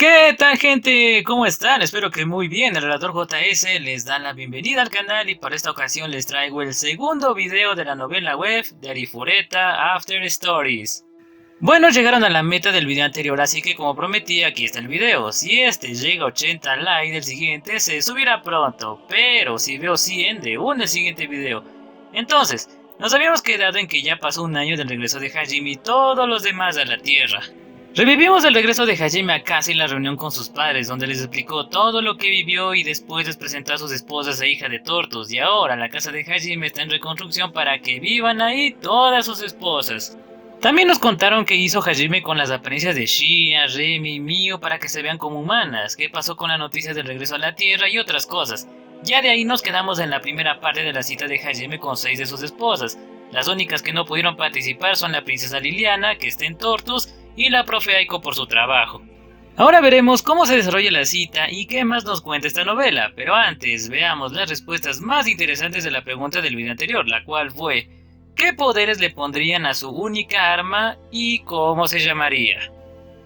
¿Qué tal, gente? ¿Cómo están? Espero que muy bien. El relator JS les da la bienvenida al canal y para esta ocasión les traigo el segundo video de la novela web de Arifureta After Stories. Bueno, llegaron a la meta del video anterior, así que como prometí, aquí está el video. Si este llega a 80 likes, el siguiente se subirá pronto, pero si veo 100, de el siguiente video. Entonces, nos habíamos quedado en que ya pasó un año del regreso de Hajime y todos los demás a la Tierra. Revivimos el regreso de Hajime a casa y la reunión con sus padres, donde les explicó todo lo que vivió y después les presentó a sus esposas e hija de Tortus, y ahora la casa de Hajime está en reconstrucción para que vivan ahí todas sus esposas. También nos contaron qué hizo Hajime con las apariencias de Shia, Remi y Mio para que se vean como humanas, qué pasó con la noticia del regreso a la Tierra y otras cosas. Ya de ahí nos quedamos en la primera parte de la cita de Hajime con 6 de sus esposas. Las únicas que no pudieron participar son la princesa Liliana, que está en Tortus, y la profe Aiko por su trabajo. Ahora veremos cómo se desarrolla la cita y qué más nos cuenta esta novela, pero antes veamos las respuestas más interesantes de la pregunta del video anterior, la cual fue: ¿qué poderes le pondrían a su única arma y cómo se llamaría?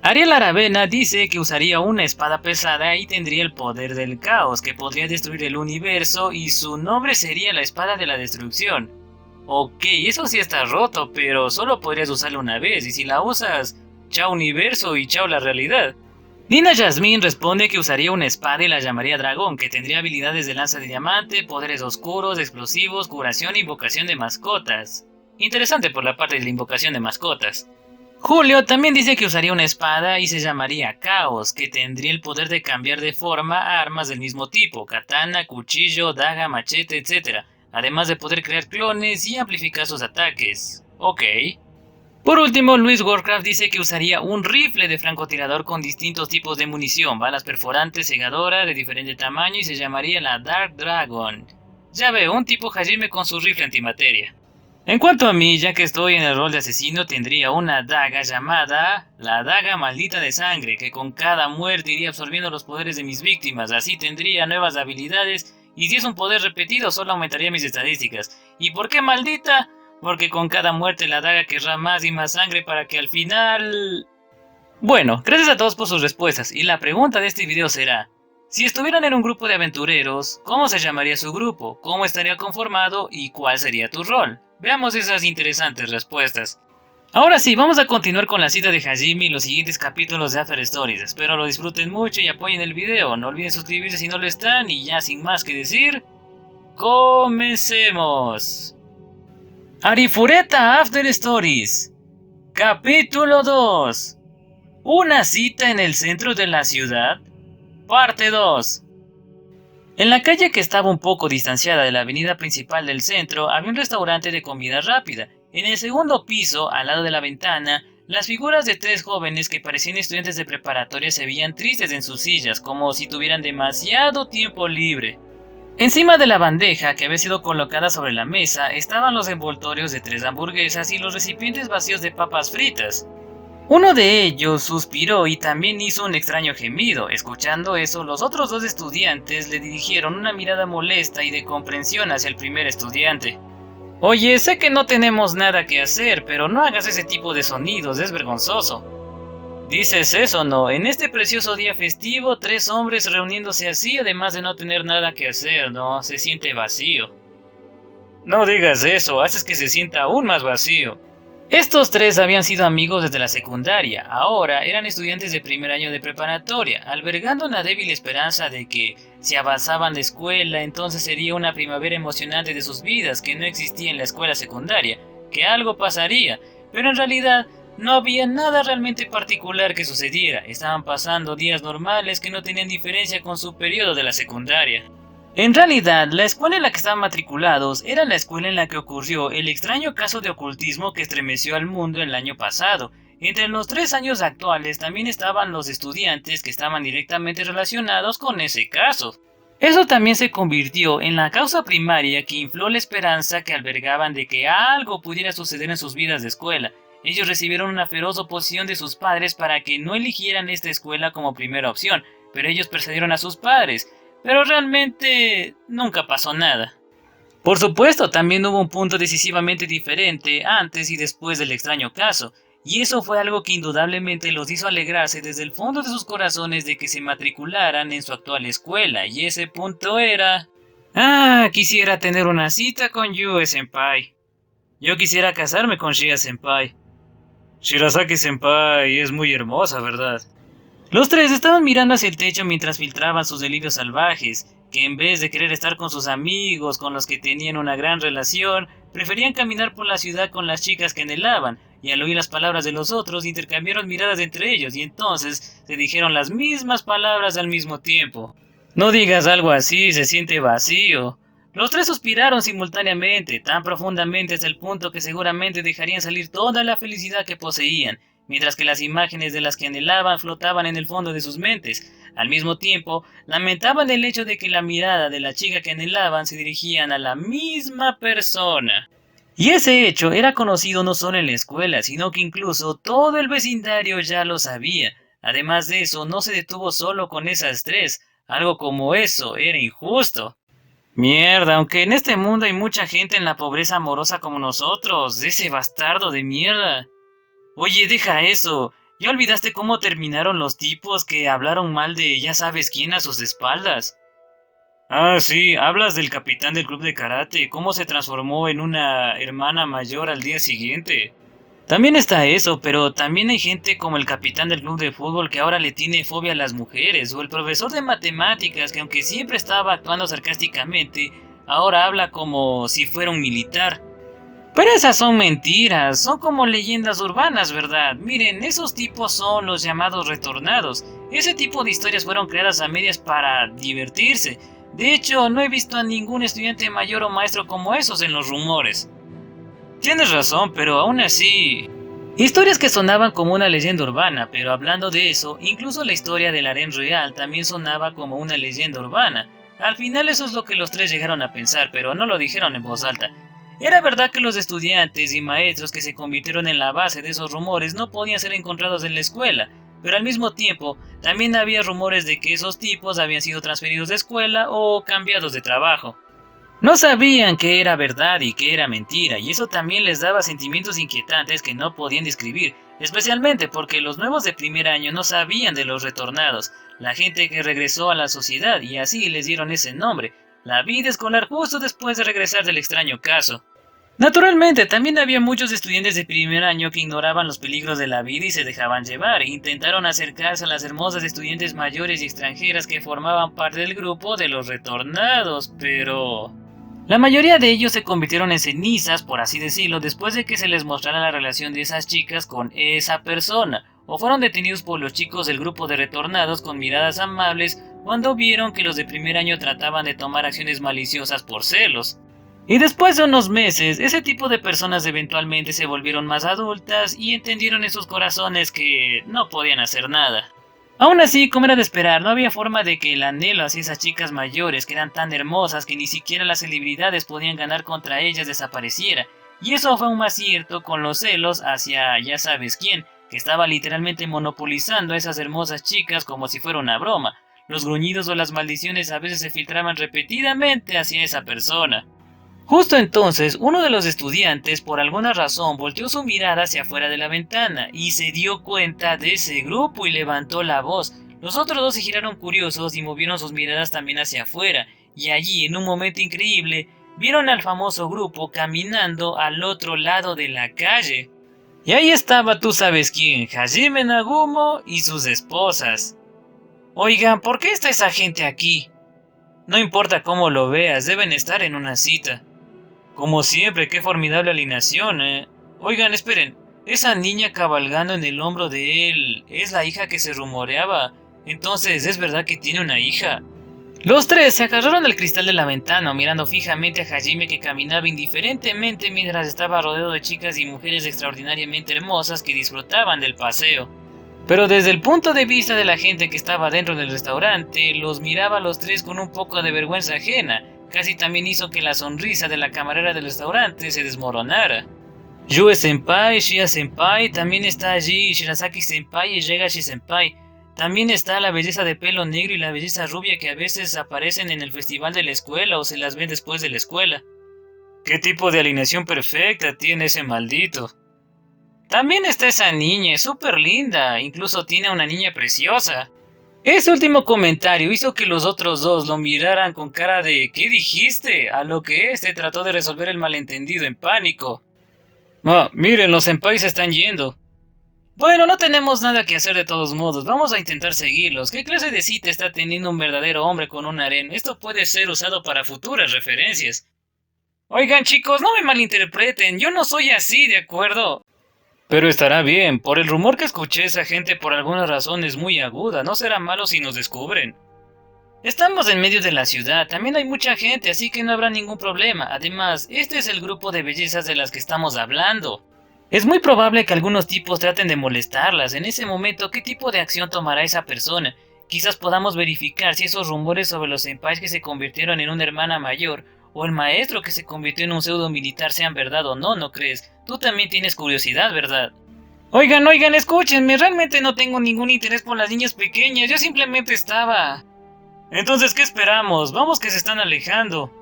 Ariel Aravena dice que usaría una espada pesada y tendría el poder del caos, que podría destruir el universo y su nombre sería la espada de la destrucción. Ok, eso sí está roto, pero solo podrías usarla una vez y si la usas, chao universo y chao la realidad. Nina Jasmine responde que usaría una espada y la llamaría dragón, que tendría habilidades de lanza de diamante, poderes oscuros, explosivos, curación e invocación de mascotas. Interesante por la parte de la invocación de mascotas. Julio también dice que usaría una espada y se llamaría Caos, que tendría el poder de cambiar de forma a armas del mismo tipo, katana, cuchillo, daga, machete, etc., además de poder crear clones y amplificar sus ataques. Ok. Por último, Luis Warcraft dice que usaría un rifle de francotirador con distintos tipos de munición, balas perforantes, cegadoras de diferente tamaño y se llamaría la Dark Dragon. Ya veo, un tipo Hajime con su rifle antimateria. En cuanto a mí, ya que estoy en el rol de asesino, tendría una daga llamada la daga maldita de sangre, que con cada muerte iría absorbiendo los poderes de mis víctimas, así tendría nuevas habilidades y si es un poder repetido solo aumentaría mis estadísticas. ¿Y por qué maldita? Porque con cada muerte la daga querrá más y más sangre para que al final... Bueno, gracias a todos por sus respuestas y la pregunta de este video será: si estuvieran en un grupo de aventureros, ¿cómo se llamaría su grupo? ¿Cómo estaría conformado? ¿Y cuál sería tu rol? Veamos esas interesantes respuestas. Ahora sí, vamos a continuar con la cita de Hajime y los siguientes capítulos de After Stories. Espero lo disfruten mucho y apoyen el video. No olviden suscribirse si no lo están y ya sin más que decir, ¡comencemos! Arifureta After Stories. Capítulo 2. Una cita en el centro de la ciudad. Parte 2. En la calle que estaba un poco distanciada de la avenida principal del centro había un restaurante de comida rápida. En el segundo piso, al lado de la ventana, las figuras de 3 jóvenes que parecían estudiantes de preparatoria se veían tristes en sus sillas, como si tuvieran demasiado tiempo libre. Encima de la bandeja que había sido colocada sobre la mesa estaban los envoltorios de 3 hamburguesas y los recipientes vacíos de papas fritas. Uno de ellos suspiró y también hizo un extraño gemido. Escuchando eso, los otros 2 estudiantes le dirigieron una mirada molesta y de comprensión hacia el primer estudiante. Oye, sé que no tenemos nada que hacer, pero no hagas ese tipo de sonidos, es vergonzoso. Dices eso, ¿no? En este precioso día festivo, 3 hombres reuniéndose así, además de no tener nada que hacer, ¿no? Se siente vacío. No digas eso, haces que se sienta aún más vacío. Estos 3 habían sido amigos desde la secundaria, ahora eran estudiantes de primer año de preparatoria, albergando una débil esperanza de que, si avanzaban de escuela, entonces sería una primavera emocionante de sus vidas que no existía en la escuela secundaria, que algo pasaría, pero en realidad no había nada realmente particular que sucediera, estaban pasando días normales que no tenían diferencia con su periodo de la secundaria. En realidad, la escuela en la que estaban matriculados era la escuela en la que ocurrió el extraño caso de ocultismo que estremeció al mundo el año pasado. Entre los 3 años actuales también estaban los estudiantes que estaban directamente relacionados con ese caso. Eso también se convirtió en la causa primaria que infló la esperanza que albergaban de que algo pudiera suceder en sus vidas de escuela. Ellos recibieron una feroz oposición de sus padres para que no eligieran esta escuela como primera opción, pero ellos persuadieron a sus padres. Pero realmente nunca pasó nada. Por supuesto, también hubo un punto decisivamente diferente antes y después del extraño caso, y eso fue algo que indudablemente los hizo alegrarse desde el fondo de sus corazones de que se matricularan en su actual escuela, y ese punto era... quisiera tener una cita con Yue-senpai. Yo quisiera casarme con Shia-senpai. Shirasaki-senpai es muy hermosa, ¿verdad? Los tres estaban mirando hacia el techo mientras filtraban sus delirios salvajes, que en vez de querer estar con sus amigos con los que tenían una gran relación, preferían caminar por la ciudad con las chicas que anhelaban, y al oír las palabras de los otros intercambiaron miradas entre ellos y entonces se dijeron las mismas palabras al mismo tiempo. No digas algo así, se siente vacío. Los tres suspiraron simultáneamente, tan profundamente hasta el punto que seguramente dejarían salir toda la felicidad que poseían, mientras que las imágenes de las que anhelaban flotaban en el fondo de sus mentes. Al mismo tiempo, lamentaban el hecho de que la mirada de la chica que anhelaban se dirigían a la misma persona. Y ese hecho era conocido no solo en la escuela, sino que incluso todo el vecindario ya lo sabía. Además de eso, no se detuvo solo con esas tres. Algo como eso era injusto. Mierda, aunque en este mundo hay mucha gente en la pobreza amorosa como nosotros, ese bastardo de mierda. Oye, deja eso. ¿Ya olvidaste cómo terminaron los tipos que hablaron mal de ya sabes quién a sus espaldas? Sí, hablas del capitán del club de karate, cómo se transformó en una hermana mayor al día siguiente. También está eso, pero también hay gente como el capitán del club de fútbol que ahora le tiene fobia a las mujeres, o el profesor de matemáticas que aunque siempre estaba actuando sarcásticamente, ahora habla como si fuera un militar. Pero esas son mentiras, son como leyendas urbanas, ¿verdad? Miren, esos tipos son los llamados retornados. Ese tipo de historias fueron creadas a medias para divertirse. De hecho, no he visto a ningún estudiante mayor o maestro como esos en los rumores. Tienes razón, pero aún así... Historias que sonaban como una leyenda urbana, pero hablando de eso, incluso la historia del harén real también sonaba como una leyenda urbana. Al final eso es lo que los tres llegaron a pensar, pero no lo dijeron en voz alta. Era verdad que los estudiantes y maestros que se convirtieron en la base de esos rumores no podían ser encontrados en la escuela, pero al mismo tiempo también había rumores de que esos tipos habían sido transferidos de escuela o cambiados de trabajo. No sabían qué era verdad y qué era mentira, y eso también les daba sentimientos inquietantes que no podían describir, especialmente porque los nuevos de primer año no sabían de los retornados, la gente que regresó a la sociedad, y así les dieron ese nombre, la vida escolar justo después de regresar del extraño caso. Naturalmente, también había muchos estudiantes de primer año que ignoraban los peligros de la vida y se dejaban llevar, e intentaron acercarse a las hermosas estudiantes mayores y extranjeras que formaban parte del grupo de los retornados, pero... La mayoría de ellos se convirtieron en cenizas, por así decirlo, después de que se les mostrara la relación de esas chicas con esa persona, o fueron detenidos por los chicos del grupo de retornados con miradas amables cuando vieron que los de primer año trataban de tomar acciones maliciosas por celos. Y después de unos meses, ese tipo de personas eventualmente se volvieron más adultas y entendieron en sus corazones que no podían hacer nada. Aún así, como era de esperar, no había forma de que el anhelo hacia esas chicas mayores que eran tan hermosas que ni siquiera las celebridades podían ganar contra ellas desapareciera, y eso fue aún más cierto con los celos hacia ya sabes quién, que estaba literalmente monopolizando a esas hermosas chicas como si fuera una broma. Los gruñidos o las maldiciones a veces se filtraban repetidamente hacia esa persona. Justo entonces, uno de los estudiantes, por alguna razón, volteó su mirada hacia afuera de la ventana y se dio cuenta de ese grupo y levantó la voz. Los otros dos se giraron curiosos y movieron sus miradas también hacia afuera, y allí, en un momento increíble, vieron al famoso grupo caminando al otro lado de la calle. Y ahí estaba tú sabes quién, Hajime Nagumo y sus esposas. Oigan, ¿por qué está esa gente aquí? No importa cómo lo veas, deben estar en una cita. Como siempre, qué formidable alineación, Oigan, esperen, esa niña cabalgando en el hombro de él, ¿es la hija que se rumoreaba? Entonces, ¿es verdad que tiene una hija? Los tres se agarraron al cristal de la ventana, mirando fijamente a Hajime que caminaba indiferentemente mientras estaba rodeado de chicas y mujeres extraordinariamente hermosas que disfrutaban del paseo. Pero desde el punto de vista de la gente que estaba dentro del restaurante, los miraba a los tres con un poco de vergüenza ajena. Casi también hizo que la sonrisa de la camarera del restaurante se desmoronara. Yue-senpai, Shia-senpai, también está allí Shirasaki-senpai y Regashi-senpai. También está la belleza de pelo negro y la belleza rubia que a veces aparecen en el festival de la escuela o se las ven después de la escuela. ¿Qué tipo de alineación perfecta tiene ese maldito? También está esa niña, es súper linda, incluso tiene una niña preciosa. Ese último comentario hizo que los otros dos lo miraran con cara de ¿qué dijiste? A lo que este trató de resolver el malentendido en pánico. Ah, miren, los senpais se están yendo. Bueno, no tenemos nada que hacer de todos modos, vamos a intentar seguirlos. ¿Qué clase de cita está teniendo un verdadero hombre con un harén? Esto puede ser usado para futuras referencias. Oigan chicos, no me malinterpreten, yo no soy así, ¿de acuerdo? Pero estará bien, por el rumor que escuché esa gente por alguna razón es muy aguda, no será malo si nos descubren. Estamos en medio de la ciudad, también hay mucha gente, así que no habrá ningún problema. Además, este es el grupo de bellezas de las que estamos hablando. Es muy probable que algunos tipos traten de molestarlas. En ese momento, ¿qué tipo de acción tomará esa persona? Quizás podamos verificar si esos rumores sobre los senpais que se convirtieron en una hermana mayor o el maestro que se convirtió en un pseudo militar sean verdad o no, ¿no crees? Tú también tienes curiosidad, ¿verdad? Oigan, escúchenme, realmente no tengo ningún interés por las niñas pequeñas, yo simplemente estaba... Entonces, ¿qué esperamos? Vamos que se están alejando.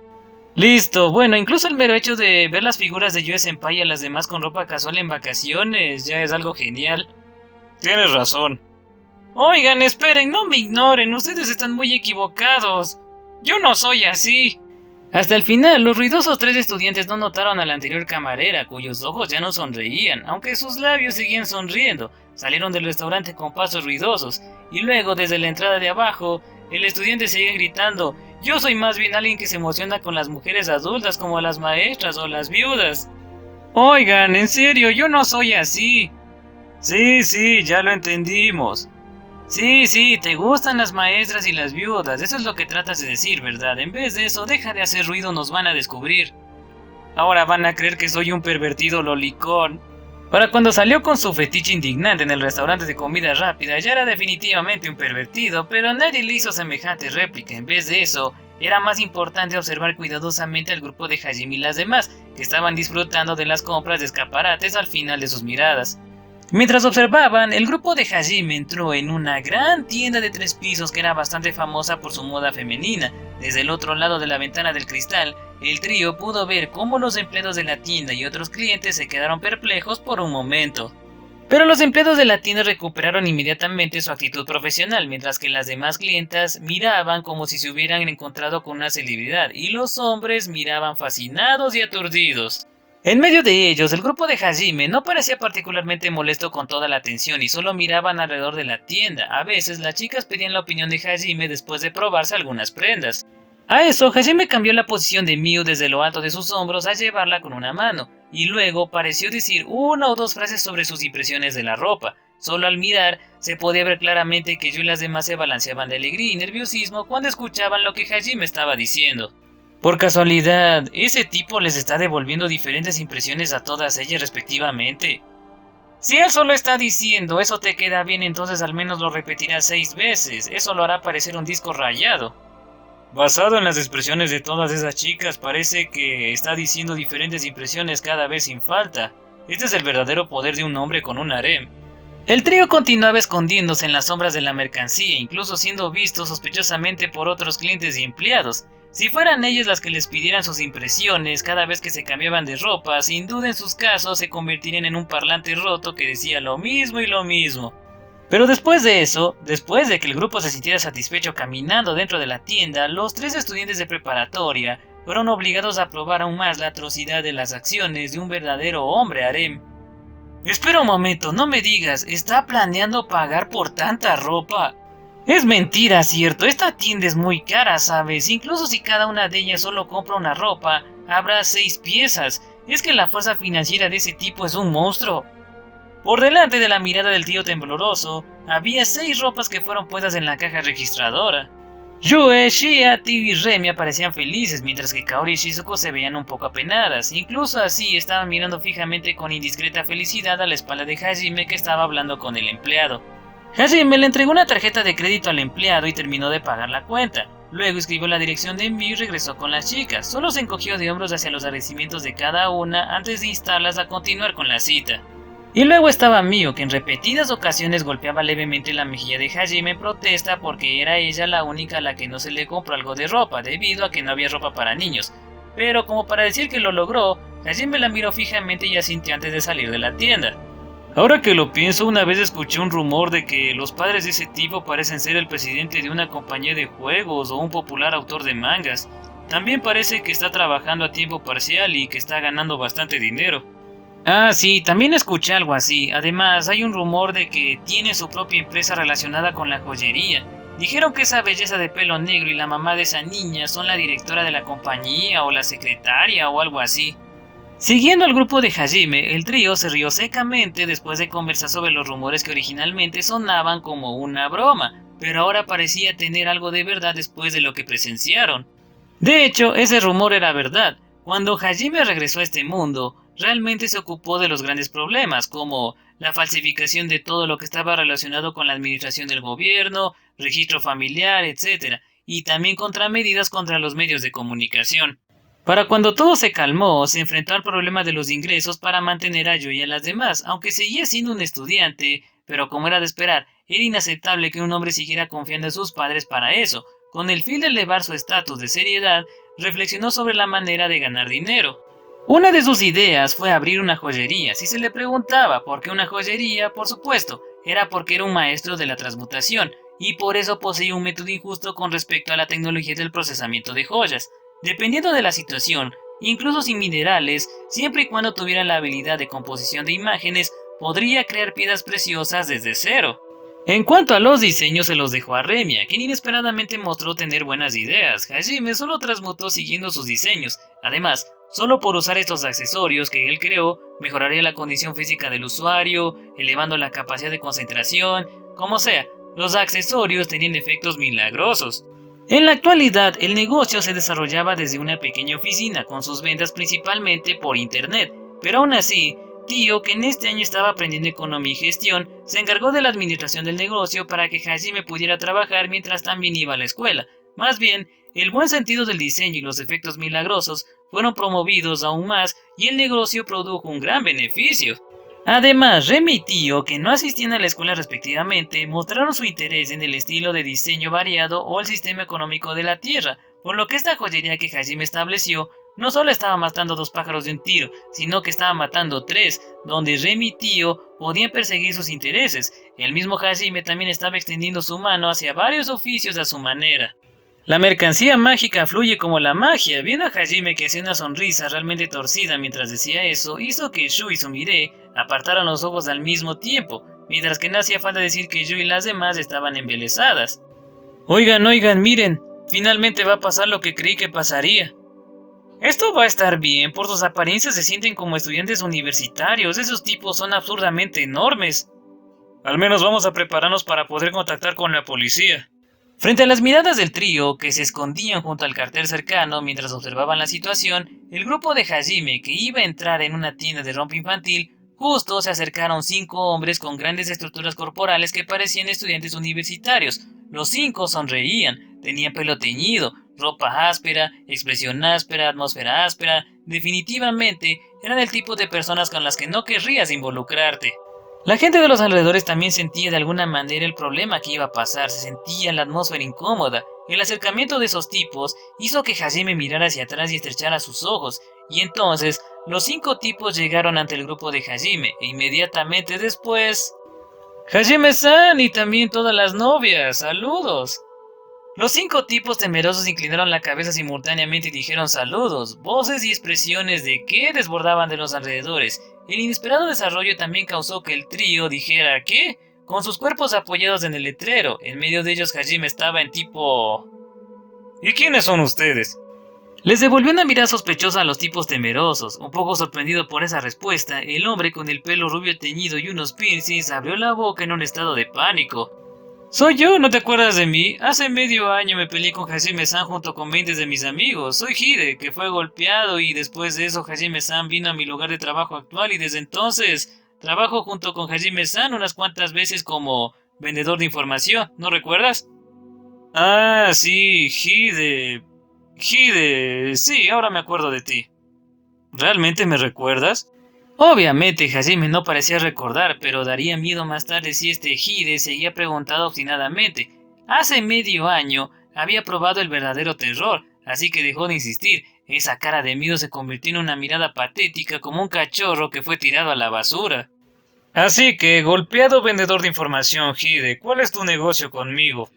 Listo, bueno, incluso el mero hecho de ver las figuras de Yue Senpai y a las demás con ropa casual en vacaciones ya es algo genial. Tienes razón. Oigan, esperen, no me ignoren, ustedes están muy equivocados. Yo no soy así. Hasta el final, los ruidosos tres estudiantes no notaron a la anterior camarera, cuyos ojos ya no sonreían, aunque sus labios seguían sonriendo. Salieron del restaurante con pasos ruidosos, y luego, desde la entrada de abajo, el estudiante seguía gritando: yo soy más bien alguien que se emociona con las mujeres adultas como las maestras o las viudas. Oigan, en serio, yo no soy así. Sí, ya lo entendimos. Sí, te gustan las maestras y las viudas, eso es lo que tratas de decir, ¿verdad? En vez de eso, deja de hacer ruido, nos van a descubrir. Ahora van a creer que soy un pervertido lolicón. Para cuando salió con su fetiche indignante en el restaurante de comida rápida, ya era definitivamente un pervertido, pero nadie le hizo semejante réplica. En vez de eso, era más importante observar cuidadosamente al grupo de Hajime y las demás, que estaban disfrutando de las compras de escaparates al final de sus miradas. Mientras observaban, el grupo de Hajime entró en una gran tienda de 3 pisos que era bastante famosa por su moda femenina. Desde el otro lado de la ventana del cristal, el trío pudo ver cómo los empleados de la tienda y otros clientes se quedaron perplejos por un momento. Pero los empleados de la tienda recuperaron inmediatamente su actitud profesional, mientras que las demás clientas miraban como si se hubieran encontrado con una celebridad, y los hombres miraban fascinados y aturdidos. En medio de ellos, el grupo de Hajime no parecía particularmente molesto con toda la atención y solo miraban alrededor de la tienda. A veces, las chicas pedían la opinión de Hajime después de probarse algunas prendas. A eso, Hajime cambió la posición de Miu desde lo alto de sus hombros a llevarla con una mano, y luego pareció decir una o dos frases sobre sus impresiones de la ropa. Solo al mirar, se podía ver claramente que yo y las demás se balanceaban de alegría y nerviosismo cuando escuchaban lo que Hajime estaba diciendo. Por casualidad, ese tipo les está devolviendo diferentes impresiones a todas ellas respectivamente. Si él solo está diciendo eso te queda bien, entonces al menos lo repetirá 6 veces, eso lo hará parecer un disco rayado. Basado en las expresiones de todas esas chicas, parece que está diciendo diferentes impresiones cada vez sin falta. Este es el verdadero poder de un hombre con un harem. El trío continuaba escondiéndose en las sombras de la mercancía, incluso siendo visto sospechosamente por otros clientes y empleados. Si fueran ellas las que les pidieran sus impresiones cada vez que se cambiaban de ropa, sin duda en sus casos se convertirían en un parlante roto que decía lo mismo y lo mismo. Pero después de eso, después de que el grupo se sintiera satisfecho caminando dentro de la tienda, los 3 estudiantes de preparatoria fueron obligados a probar aún más la atrocidad de las acciones de un verdadero hombre harem. Espera un momento, no me digas, ¿está planeando pagar por tanta ropa? Es mentira, ¿cierto? Esta tienda es muy cara, ¿sabes? Incluso si cada una de ellas solo compra una ropa, habrá 6 piezas. Es que la fuerza financiera de ese tipo es un monstruo. Por delante de la mirada del tío tembloroso, había 6 ropas que fueron puestas en la caja registradora. Yue, Shia, Tibi y Remi aparecían felices, mientras que Kaori y Shizuko se veían un poco apenadas. Incluso así estaban mirando fijamente con indiscreta felicidad a la espalda de Hajime, que estaba hablando con el empleado. Hajime le entregó una tarjeta de crédito al empleado y terminó de pagar la cuenta. Luego escribió la dirección de envío y regresó con las chicas. Solo se encogió de hombros hacia los agradecimientos de cada una antes de instarlas a continuar con la cita. Y luego estaba Miu, que en repetidas ocasiones golpeaba levemente la mejilla de Hajime en protesta porque era ella la única a la que no se le compró algo de ropa, debido a que no había ropa para niños. Pero como para decir que lo logró, Hajime la miró fijamente y asintió antes de salir de la tienda. Ahora que lo pienso, una vez escuché un rumor de que los padres de ese tipo parecen ser el presidente de una compañía de juegos o un popular autor de mangas. También parece que está trabajando a tiempo parcial y que está ganando bastante dinero. Ah, sí, también escuché algo así. Además, hay un rumor de que tiene su propia empresa relacionada con la joyería. Dijeron que esa belleza de pelo negro y la mamá de esa niña son la directora de la compañía o la secretaria o algo así. Siguiendo al grupo de Hajime, el trío se rió secamente después de conversar sobre los rumores que originalmente sonaban como una broma, pero ahora parecía tener algo de verdad después de lo que presenciaron. De hecho, ese rumor era verdad. Cuando Hajime regresó a este mundo, realmente se ocupó de los grandes problemas, como la falsificación de todo lo que estaba relacionado con la administración del gobierno, registro familiar, etc., y también contramedidas contra los medios de comunicación. Para cuando todo se calmó, se enfrentó al problema de los ingresos para mantener a Yui y a las demás, aunque seguía siendo un estudiante, pero como era de esperar, era inaceptable que un hombre siguiera confiando en sus padres para eso. Con el fin de elevar su estatus de seriedad, reflexionó sobre la manera de ganar dinero. Una de sus ideas fue abrir una joyería. Si se le preguntaba por qué una joyería, por supuesto, era porque era un maestro de la transmutación, y por eso poseía un método injusto con respecto a la tecnología del procesamiento de joyas. Dependiendo de la situación, incluso sin minerales, siempre y cuando tuviera la habilidad de composición de imágenes, podría crear piedras preciosas desde cero. En cuanto a los diseños, se los dejó a Remia, quien inesperadamente mostró tener buenas ideas. Hajime solo transmutó siguiendo sus diseños. Además, solo por usar estos accesorios que él creó, mejoraría la condición física del usuario, elevando la capacidad de concentración. Como sea, los accesorios tenían efectos milagrosos. En la actualidad, el negocio se desarrollaba desde una pequeña oficina, con sus ventas principalmente por internet, pero aún así, Tio, que en este año estaba aprendiendo economía y gestión, se encargó de la administración del negocio para que Hajime pudiera trabajar mientras también iba a la escuela. Más bien, el buen sentido del diseño y los efectos milagrosos fueron promovidos aún más y el negocio produjo un gran beneficio. Además, Remy y Tio, que no asistían a la escuela respectivamente, mostraron su interés en el estilo de diseño variado o el sistema económico de la Tierra, por lo que esta joyería que Hajime estableció no solo estaba matando dos pájaros de un tiro, sino que estaba matando tres, donde Remy y Tio podían perseguir sus intereses. El mismo Hajime también estaba extendiendo su mano hacia varios oficios a su manera. La mercancía mágica fluye como la magia. Viendo a Hajime que hacía una sonrisa realmente torcida mientras decía eso, hizo que Shu y Sumire apartaran los ojos al mismo tiempo, mientras que no hacía falta decir que Yu y las demás estaban embelesadas. Oigan, miren, finalmente va a pasar lo que creí que pasaría. Esto va a estar bien, por sus apariencias se sienten como estudiantes universitarios, esos tipos son absurdamente enormes. Al menos vamos a prepararnos para poder contactar con la policía. Frente a las miradas del trío, que se escondían junto al cartel cercano mientras observaban la situación, el grupo de Hajime, que iba a entrar en una tienda de ropa infantil, justo se acercaron 5 hombres con grandes estructuras corporales que parecían estudiantes universitarios. Los 5 sonreían, tenían pelo teñido, ropa áspera, expresión áspera, atmósfera áspera. Definitivamente eran el tipo de personas con las que no querrías involucrarte. La gente de los alrededores también sentía de alguna manera el problema que iba a pasar, se sentía la atmósfera incómoda. El acercamiento de esos tipos hizo que Hajime mirara hacia atrás y estrechara sus ojos, y entonces los 5 tipos llegaron ante el grupo de Hajime, e inmediatamente después... ¡Hajime-san! Y también todas las novias, ¡saludos! Los 5 tipos temerosos inclinaron la cabeza simultáneamente y dijeron saludos. Voces y expresiones de ¿qué? Desbordaban de los alrededores. El inesperado desarrollo también causó que el trío dijera ¿qué? Con sus cuerpos apoyados en el letrero. En medio de ellos Hajime estaba en tipo... ¿Y quiénes son ustedes? Les devolvió una mirada sospechosa a los tipos temerosos. Un poco sorprendido por esa respuesta, el hombre con el pelo rubio teñido y unos piercings abrió la boca en un estado de pánico. Soy yo, ¿no te acuerdas de mí? Hace medio año me peleé con Hajime-san junto con 20 de mis amigos. Soy Hide, que fue golpeado y después de eso Hajime-san vino a mi lugar de trabajo actual y desde entonces trabajo junto con Hajime-san unas cuantas veces como vendedor de información, ¿no recuerdas? Ah, sí, Hide, sí, ahora me acuerdo de ti. ¿Realmente me recuerdas? Obviamente, Hajime no parecía recordar, pero daría miedo más tarde si este Hide seguía preguntando obstinadamente. Hace medio año había probado el verdadero terror, así que dejó de insistir. Esa cara de miedo se convirtió en una mirada patética como un cachorro que fue tirado a la basura. Así que, golpeado vendedor de información, Hide, ¿cuál es tu negocio conmigo?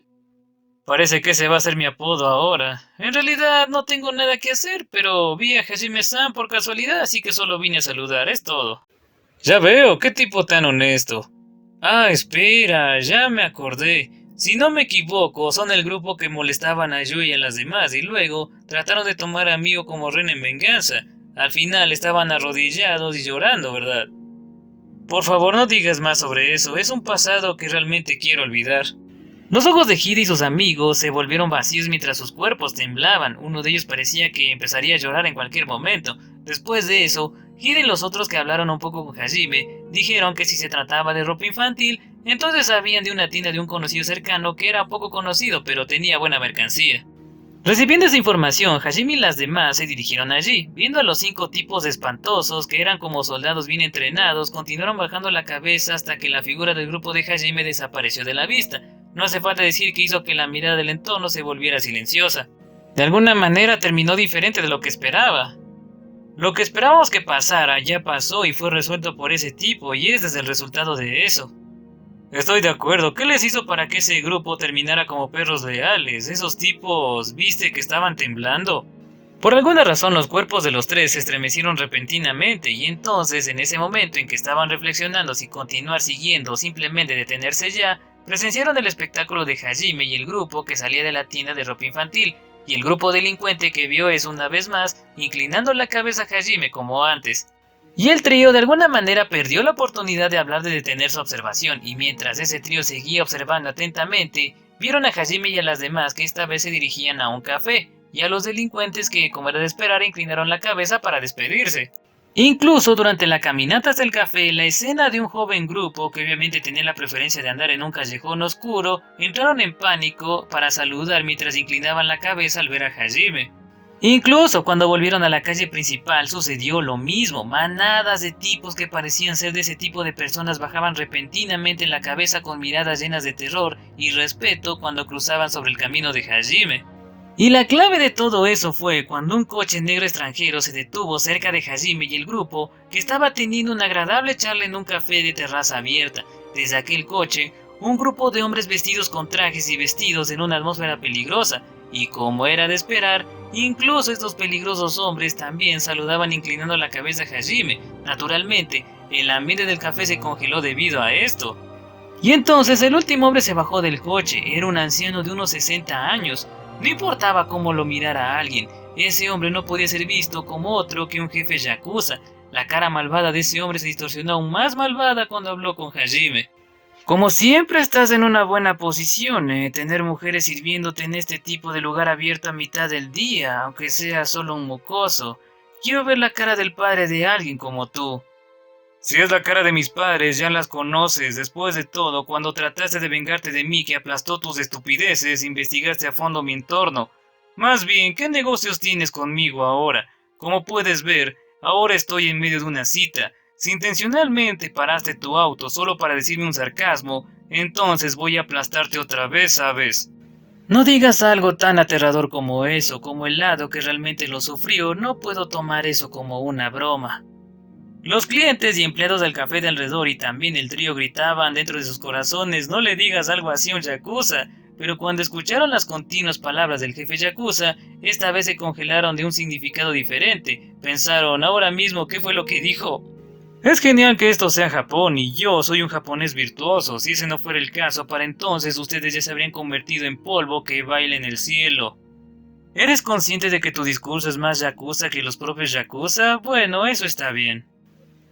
Parece que ese va a ser mi apodo ahora. En realidad no tengo nada que hacer, pero vi a Hajime-san por casualidad, así que solo vine a saludar, es todo. Ya veo, qué tipo tan honesto. Ah, espera, ya me acordé. Si no me equivoco, son el grupo que molestaban a Yui y a las demás y luego trataron de tomar a Mio como rehén en venganza. Al final estaban arrodillados y llorando, ¿verdad? Por favor, no digas más sobre eso, es un pasado que realmente quiero olvidar. Los ojos de Hida y sus amigos se volvieron vacíos mientras sus cuerpos temblaban. Uno de ellos parecía que empezaría a llorar en cualquier momento. Después de eso, Hida y los otros que hablaron un poco con Hajime dijeron que si se trataba de ropa infantil, entonces sabían de una tienda de un conocido cercano que era poco conocido pero tenía buena mercancía. Recibiendo esa información, Hajime y las demás se dirigieron allí. Viendo a los 5 tipos espantosos que eran como soldados bien entrenados, continuaron bajando la cabeza hasta que la figura del grupo de Hajime desapareció de la vista. No hace falta decir que hizo que la mirada del entorno se volviera silenciosa. De alguna manera terminó diferente de lo que esperaba. Lo que esperábamos que pasara ya pasó y fue resuelto por ese tipo, y este es el resultado de eso. Estoy de acuerdo. ¿Qué les hizo para que ese grupo terminara como perros leales? Esos tipos, ¿viste que estaban temblando? Por alguna razón los cuerpos de los tres se estremecieron repentinamente y entonces en ese momento en que estaban reflexionando si continuar siguiendo o simplemente detenerse ya, presenciaron el espectáculo de Hajime y el grupo que salía de la tienda de ropa infantil, y el grupo delincuente que vio eso una vez más, inclinando la cabeza a Hajime como antes. Y el trío de alguna manera perdió la oportunidad de hablar de detener su observación, y mientras ese trío seguía observando atentamente, vieron a Hajime y a las demás que esta vez se dirigían a un café, y a los delincuentes que, como era de esperar, inclinaron la cabeza para despedirse. Incluso durante la caminata hasta el café, la escena de un joven grupo, que obviamente tenía la preferencia de andar en un callejón oscuro, entraron en pánico para saludar mientras inclinaban la cabeza al ver a Hajime. Incluso cuando volvieron a la calle principal sucedió lo mismo. Manadas de tipos que parecían ser de ese tipo de personas bajaban repentinamente la cabeza con miradas llenas de terror y respeto cuando cruzaban sobre el camino de Hajime. Y la clave de todo eso fue cuando un coche negro extranjero se detuvo cerca de Hajime y el grupo, que estaba teniendo una agradable charla en un café de terraza abierta. Desde aquel coche, un grupo de hombres vestidos con trajes y vestidos en una atmósfera peligrosa, y como era de esperar, incluso estos peligrosos hombres también saludaban inclinando la cabeza a Hajime. Naturalmente, el ambiente del café se congeló debido a esto. Y entonces el último hombre se bajó del coche. Era un anciano de unos 60 años. No importaba cómo lo mirara alguien, ese hombre no podía ser visto como otro que un jefe yakuza. La cara malvada de ese hombre se distorsionó aún más malvada cuando habló con Hajime. Como siempre estás en una buena posición, tener mujeres sirviéndote en este tipo de lugar abierto a mitad del día, aunque sea solo un mocoso. Quiero ver la cara del padre de alguien como tú. Si es la cara de mis padres, ya las conoces. Después de todo, cuando trataste de vengarte de mí que aplastó tus estupideces, investigaste a fondo mi entorno. Más bien, ¿qué negocios tienes conmigo ahora? Como puedes ver, ahora estoy en medio de una cita. Si intencionalmente paraste tu auto solo para decirme un sarcasmo, entonces voy a aplastarte otra vez, ¿sabes? No digas algo tan aterrador como eso, como el lado que realmente lo sufrió, no puedo tomar eso como una broma. Los clientes y empleados del café de alrededor y también el trío gritaban dentro de sus corazones: no le digas algo así a un yakuza. Pero cuando escucharon las continuas palabras del jefe yakuza, esta vez se congelaron de un significado diferente. Pensaron ahora mismo qué fue lo que dijo. Es genial que esto sea Japón y yo soy un japonés virtuoso. Si ese no fuera el caso, para entonces ustedes ya se habrían convertido en polvo que baila en el cielo. ¿Eres consciente de que tu discurso es más yakuza que los propios yakuza? Bueno, eso está bien.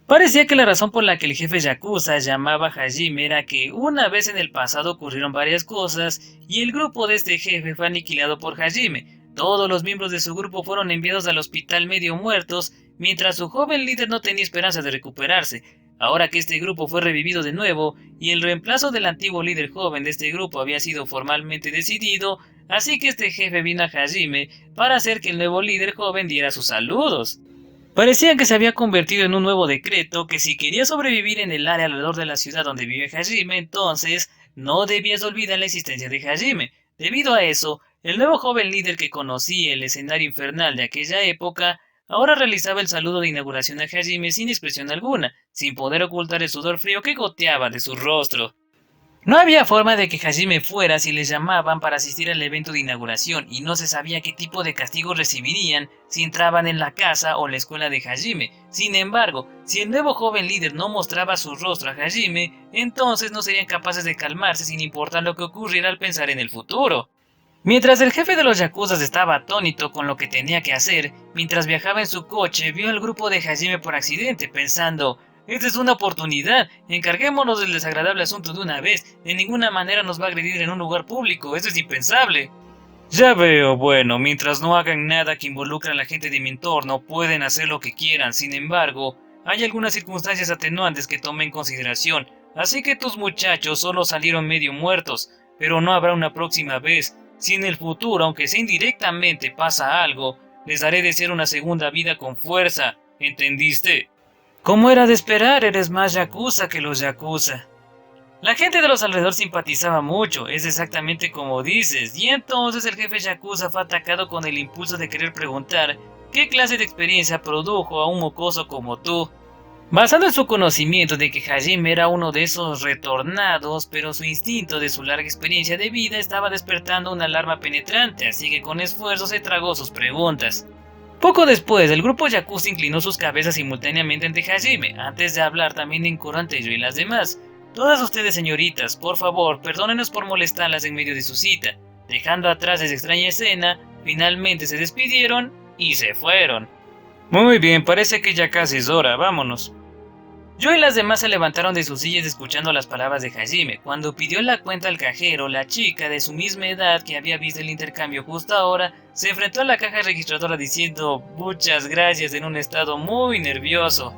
Parecía que la razón por la que el jefe yakuza llamaba a Hajime era que una vez en el pasado ocurrieron varias cosas y el grupo de este jefe fue aniquilado por Hajime. Todos los miembros de su grupo fueron enviados al hospital medio muertos, mientras su joven líder no tenía esperanza de recuperarse. Ahora que este grupo fue revivido de nuevo y el reemplazo del antiguo líder joven de este grupo había sido formalmente decidido, así que este jefe vino a Hajime para hacer que el nuevo líder joven diera sus saludos. Parecía que se había convertido en un nuevo decreto que si querías sobrevivir en el área alrededor de la ciudad donde vive Hajime, entonces no debías olvidar la existencia de Hajime. Debido a eso, el nuevo joven líder que conocía el escenario infernal de aquella época ahora realizaba el saludo de inauguración a Hajime sin expresión alguna, sin poder ocultar el sudor frío que goteaba de su rostro. No había forma de que Hajime fuera si les llamaban para asistir al evento de inauguración y no se sabía qué tipo de castigo recibirían si entraban en la casa o la escuela de Hajime. Sin embargo, si el nuevo joven líder no mostraba su rostro a Hajime, entonces no serían capaces de calmarse sin importar lo que ocurriera al pensar en el futuro. Mientras el jefe de los yakuzas estaba atónito con lo que tenía que hacer, mientras viajaba en su coche vio al grupo de Hajime por accidente, pensando: esta es una oportunidad, encarguémonos del desagradable asunto de una vez, de ninguna manera nos va a agredir en un lugar público, esto es impensable. Ya veo, bueno, mientras no hagan nada que involucre a la gente de mi entorno, pueden hacer lo que quieran, sin embargo, hay algunas circunstancias atenuantes que tomé en consideración, así que tus muchachos solo salieron medio muertos, pero no habrá una próxima vez. Si en el futuro, aunque sea indirectamente, pasa algo, les haré desear una segunda vida con fuerza, ¿entendiste? Como era de esperar, eres más yakuza que los yakuza. La gente de los alrededores simpatizaba mucho, es exactamente como dices, y entonces el jefe yakuza fue atacado con el impulso de querer preguntar qué clase de experiencia produjo a un mocoso como tú. Basado en su conocimiento de que Hajime era uno de esos retornados, pero su instinto de su larga experiencia de vida estaba despertando una alarma penetrante, así que con esfuerzo se tragó sus preguntas. Poco después, el grupo yakuza inclinó sus cabezas simultáneamente ante Hajime, antes de hablar también en coro ante yo y las demás. Todas ustedes, señoritas, por favor, perdónenos por molestarlas en medio de su cita. Dejando atrás esa extraña escena, finalmente se despidieron y se fueron. Muy bien, parece que ya casi es hora, vámonos. Yo y las demás se levantaron de sus sillas escuchando las palabras de Hajime. Cuando pidió la cuenta al cajero, la chica de su misma edad que había visto el intercambio justo ahora, se enfrentó a la caja registradora diciendo muchas gracias en un estado muy nervioso.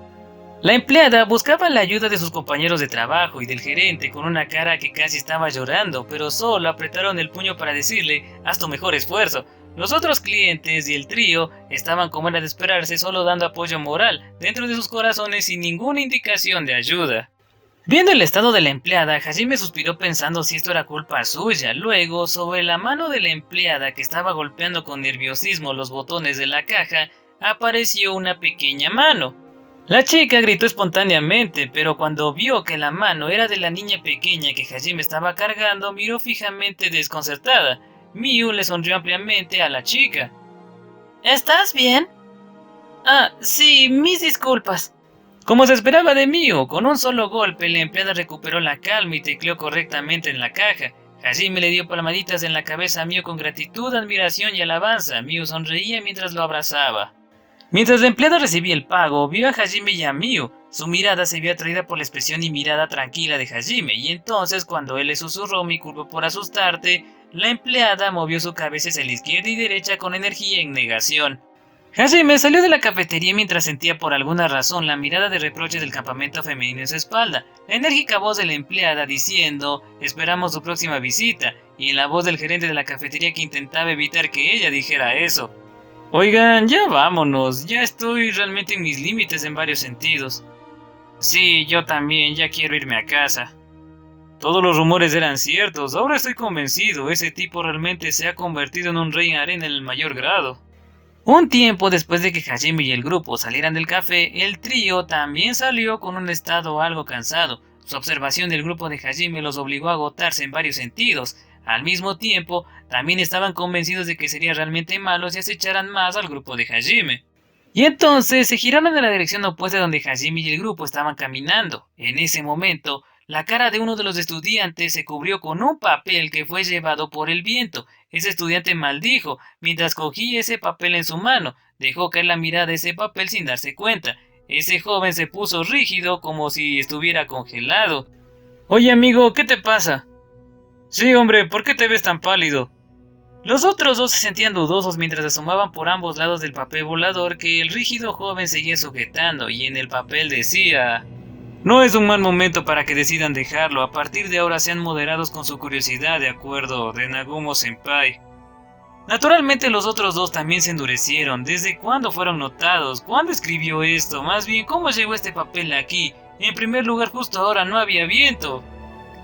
La empleada buscaba la ayuda de sus compañeros de trabajo y del gerente con una cara que casi estaba llorando, pero solo apretaron el puño para decirle haz tu mejor esfuerzo. Los otros clientes y el trío estaban como era de esperarse, solo dando apoyo moral dentro de sus corazones sin ninguna indicación de ayuda. Viendo el estado de la empleada, Hajime suspiró pensando si esto era culpa suya. Luego, sobre la mano de la empleada que estaba golpeando con nerviosismo los botones de la caja, apareció una pequeña mano. La chica gritó espontáneamente, pero cuando vio que la mano era de la niña pequeña que Hajime estaba cargando, miró fijamente desconcertada. Miu le sonrió ampliamente a la chica. ¿Estás bien? Ah, sí, mis disculpas. Como se esperaba de Miu, con un solo golpe la empleada recuperó la calma y tecleó correctamente en la caja. Hajime le dio palmaditas en la cabeza a Miu con gratitud, admiración y alabanza. Miu sonreía mientras lo abrazaba. Mientras la empleada recibía el pago, vio a Hajime y a Miu. Su mirada se vio atraída por la expresión y mirada tranquila de Hajime, y entonces cuando él le susurró mi culpa por asustarte, la empleada movió su cabeza hacia la izquierda y derecha con energía en negación. Hajime salió de la cafetería mientras sentía por alguna razón la mirada de reproche del campamento femenino en su espalda, la enérgica voz de la empleada diciendo esperamos su próxima visita, y en la voz del gerente de la cafetería que intentaba evitar que ella dijera eso. Oigan, ya vámonos, ya estoy realmente en mis límites en varios sentidos. Sí, yo también, ya quiero irme a casa. Todos los rumores eran ciertos, ahora estoy convencido, ese tipo realmente se ha convertido en un rey en arena en el mayor grado. Un tiempo después de que Hajime y el grupo salieran del café, el trío también salió con un estado algo cansado. Su observación del grupo de Hajime los obligó a agotarse en varios sentidos. Al mismo tiempo, también estaban convencidos de que serían realmente malos y acecharan más al grupo de Hajime. Y entonces se giraron en la dirección opuesta donde Hajime y el grupo estaban caminando. En ese momento, la cara de uno de los estudiantes se cubrió con un papel que fue llevado por el viento. Ese estudiante maldijo mientras cogía ese papel en su mano. Dejó caer la mirada de ese papel sin darse cuenta. Ese joven se puso rígido como si estuviera congelado. Oye amigo, ¿qué te pasa? Sí hombre, ¿por qué te ves tan pálido? Los otros dos se sentían dudosos mientras asomaban por ambos lados del papel volador que el rígido joven seguía sujetando, y en el papel decía: no es un mal momento para que decidan dejarlo, a partir de ahora sean moderados con su curiosidad, de acuerdo, de Nagumo-senpai. Naturalmente los otros dos también se endurecieron. ¿Desde cuándo fueron notados? ¿Cuándo escribió esto? Más bien, ¿cómo llegó este papel aquí? En primer lugar, justo ahora no había viento.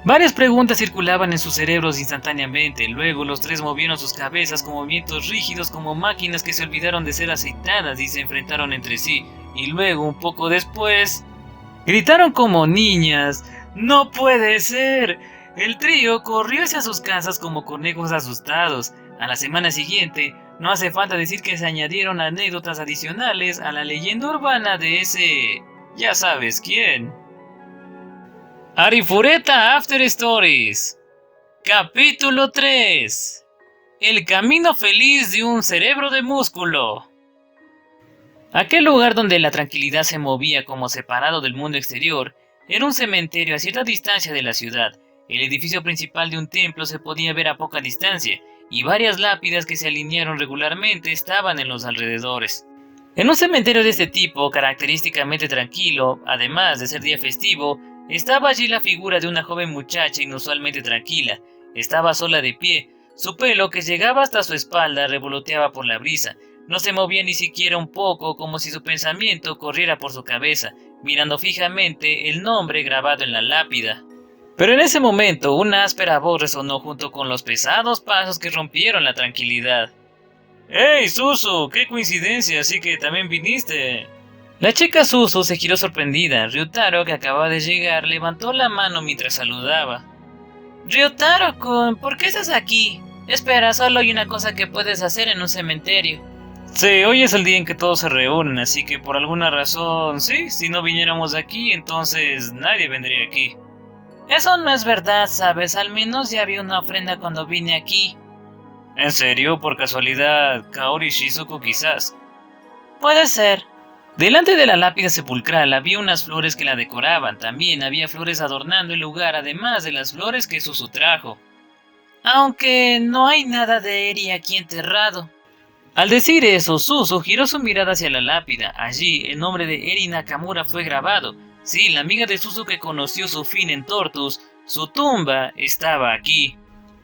Varias preguntas circulaban en sus cerebros instantáneamente. Luego los tres movieron sus cabezas con movimientos rígidos como máquinas que se olvidaron de ser aceitadas y se enfrentaron entre sí. Y luego, un poco después, gritaron como niñas. ¡No puede ser! El trío corrió hacia sus casas como conejos asustados. A la semana siguiente, no hace falta decir que se añadieron anécdotas adicionales a la leyenda urbana de ese... ya sabes quién. Arifureta After Stories. Capítulo 3. El camino feliz de un cerebro de músculo. Aquel lugar donde la tranquilidad se movía como separado del mundo exterior era un cementerio a cierta distancia de la ciudad. El edificio principal de un templo se podía ver a poca distancia, y varias lápidas que se alinearon regularmente estaban en los alrededores. En un cementerio de este tipo, característicamente tranquilo, además de ser día festivo, estaba allí la figura de una joven muchacha inusualmente tranquila. Estaba sola de pie, su pelo que llegaba hasta su espalda revoloteaba por la brisa. No se movía ni siquiera un poco, como si su pensamiento corriera por su cabeza, mirando fijamente el nombre grabado en la lápida. Pero en ese momento una áspera voz resonó junto con los pesados pasos que rompieron la tranquilidad. ¡Hey, Suzu! ¡Qué coincidencia! Así que también viniste. La chica Suzu se giró sorprendida. Ryutaro, que acababa de llegar, levantó la mano mientras saludaba. Ryutaro-kun, ¿por qué estás aquí? Espera, solo hay una cosa que puedes hacer en un cementerio. Sí, hoy es el día en que todos se reúnen, así que por alguna razón, sí, si no viniéramos aquí, entonces nadie vendría aquí. Eso no es verdad, ¿sabes? Al menos ya vi una ofrenda cuando vine aquí. ¿En serio? ¿Por casualidad, Kaori Shizuku quizás? Puede ser. Delante de la lápida sepulcral había unas flores que la decoraban. También había flores adornando el lugar, además de las flores que Suzu trajo. Aunque no hay nada de Eri aquí enterrado. Al decir eso, Suzu giró su mirada hacia la lápida. Allí, el nombre de Eri Nakamura fue grabado. Sí, la amiga de Suzu que conoció su fin en Tortus, su tumba estaba aquí.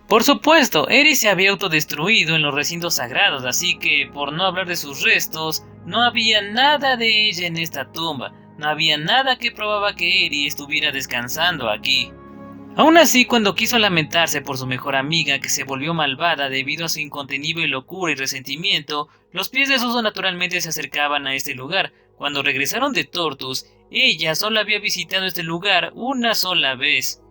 Por supuesto, Eri se había autodestruido en los recintos sagrados, así que, por no hablar de sus restos, no había nada de ella en esta tumba. No había nada que probaba que Eri estuviera descansando aquí. Aún así, cuando quiso lamentarse por su mejor amiga que se volvió malvada debido a su incontenible locura y resentimiento, los pies de Suzu naturalmente se acercaban a este lugar. Cuando regresaron de Tortus, ella solo había visitado este lugar una sola vez.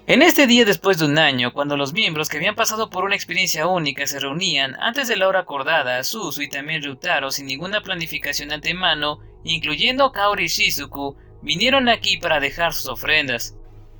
En este día después de un año, cuando los miembros que habían pasado por una experiencia única se reunían antes de la hora acordada, Suzu y también Ryutaro, sin ninguna planificación de antemano, incluyendo Kaori Shizuku, vinieron aquí para dejar sus ofrendas.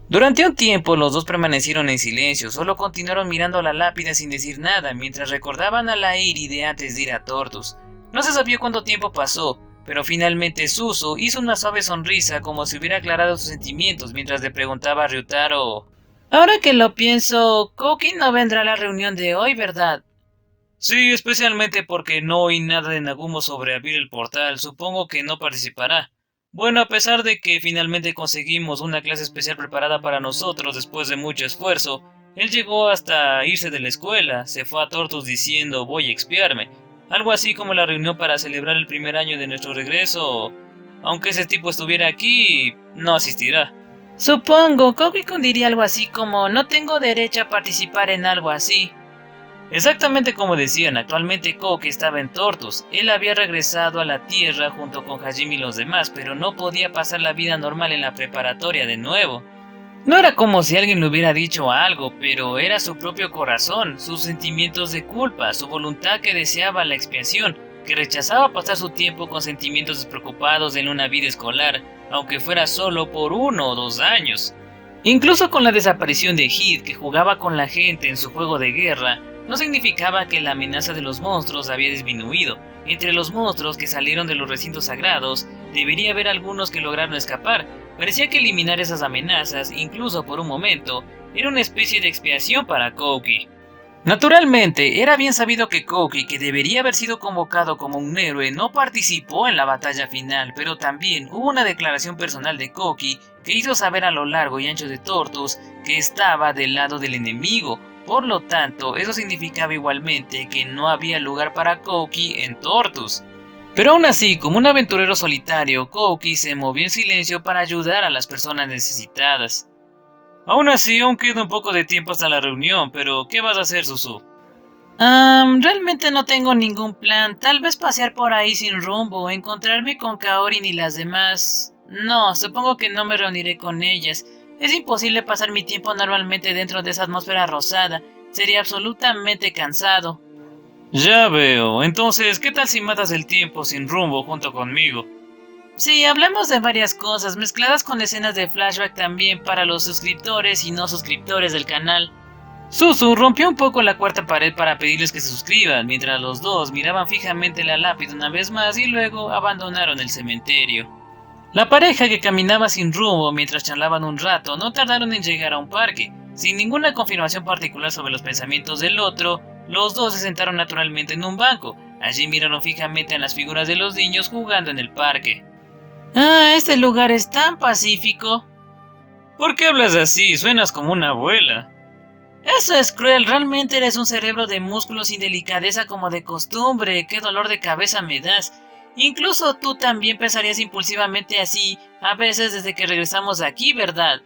Durante un tiempo los dos permanecieron en silencio, solo continuaron mirando la lápida sin decir nada, mientras recordaban a la Eri de antes de ir a Tortus. No se sabía cuánto tiempo pasó, pero finalmente Suzu hizo una suave sonrisa como si hubiera aclarado sus sentimientos mientras le preguntaba a Ryutaro: Ahora que lo pienso, Kouki no vendrá a la reunión de hoy, ¿verdad? Sí, especialmente porque no oí nada de Nagumo sobre abrir el portal, supongo que no participará. Bueno, a pesar de que finalmente conseguimos una clase especial preparada para nosotros después de mucho esfuerzo, él llegó hasta irse de la escuela, se fue a Tortus diciendo voy a expiarme, algo así como la reunión para celebrar el primer año de nuestro regreso. Aunque ese tipo estuviera aquí, no asistirá. Supongo, Kouki-kun diría algo así como no tengo derecho a participar en algo así. Exactamente como decían, actualmente Kouki estaba en Tortus. Él había regresado a la Tierra junto con Hajime y los demás, pero no podía pasar la vida normal en la preparatoria de nuevo. No era como si alguien le hubiera dicho algo, pero era su propio corazón, sus sentimientos de culpa, su voluntad que deseaba la expiación, que rechazaba pasar su tiempo con sentimientos despreocupados en una vida escolar, aunque fuera solo por 1 o 2 años. Incluso con la desaparición de Hit, que jugaba con la gente en su juego de guerra, no significaba que la amenaza de los monstruos había disminuido. Entre los monstruos que salieron de los recintos sagrados, debería haber algunos que lograron escapar. Parecía que eliminar esas amenazas, incluso por un momento, era una especie de expiación para Kouki. Naturalmente, era bien sabido que Kouki, que debería haber sido convocado como un héroe, no participó en la batalla final, pero también hubo una declaración personal de Kouki que hizo saber a lo largo y ancho de Tortus que estaba del lado del enemigo. Por lo tanto, eso significaba igualmente que no había lugar para Kouki en Tortus. Pero aún así, como un aventurero solitario, Kouki se movió en silencio para ayudar a las personas necesitadas. Aún así, aún queda un poco de tiempo hasta la reunión, pero ¿qué vas a hacer, Susu? Realmente no tengo ningún plan. Tal vez pasear por ahí sin rumbo, encontrarme con Kaorin y las demás. No, supongo que no me reuniré con ellas. Es imposible pasar mi tiempo normalmente dentro de esa atmósfera rosada. Sería absolutamente cansado. Ya veo. Entonces, ¿qué tal si matas el tiempo sin rumbo junto conmigo? Sí, hablamos de varias cosas, mezcladas con escenas de flashback también para los suscriptores y no suscriptores del canal. Suzu rompió un poco la cuarta pared para pedirles que se suscriban, mientras los dos miraban fijamente la lápida una vez más y luego abandonaron el cementerio. La pareja, que caminaba sin rumbo mientras charlaban un rato, no tardaron en llegar a un parque. Sin ninguna confirmación particular sobre los pensamientos del otro, los dos se sentaron naturalmente en un banco. Allí miraron fijamente a las figuras de los niños jugando en el parque. Ah, este lugar es tan pacífico. ¿Por qué hablas así? Suenas como una abuela. Eso es cruel, realmente eres un cerebro de músculos sin delicadeza como de costumbre. Qué dolor de cabeza me das. Incluso tú también pensarías impulsivamente así, a veces desde que regresamos aquí, ¿verdad?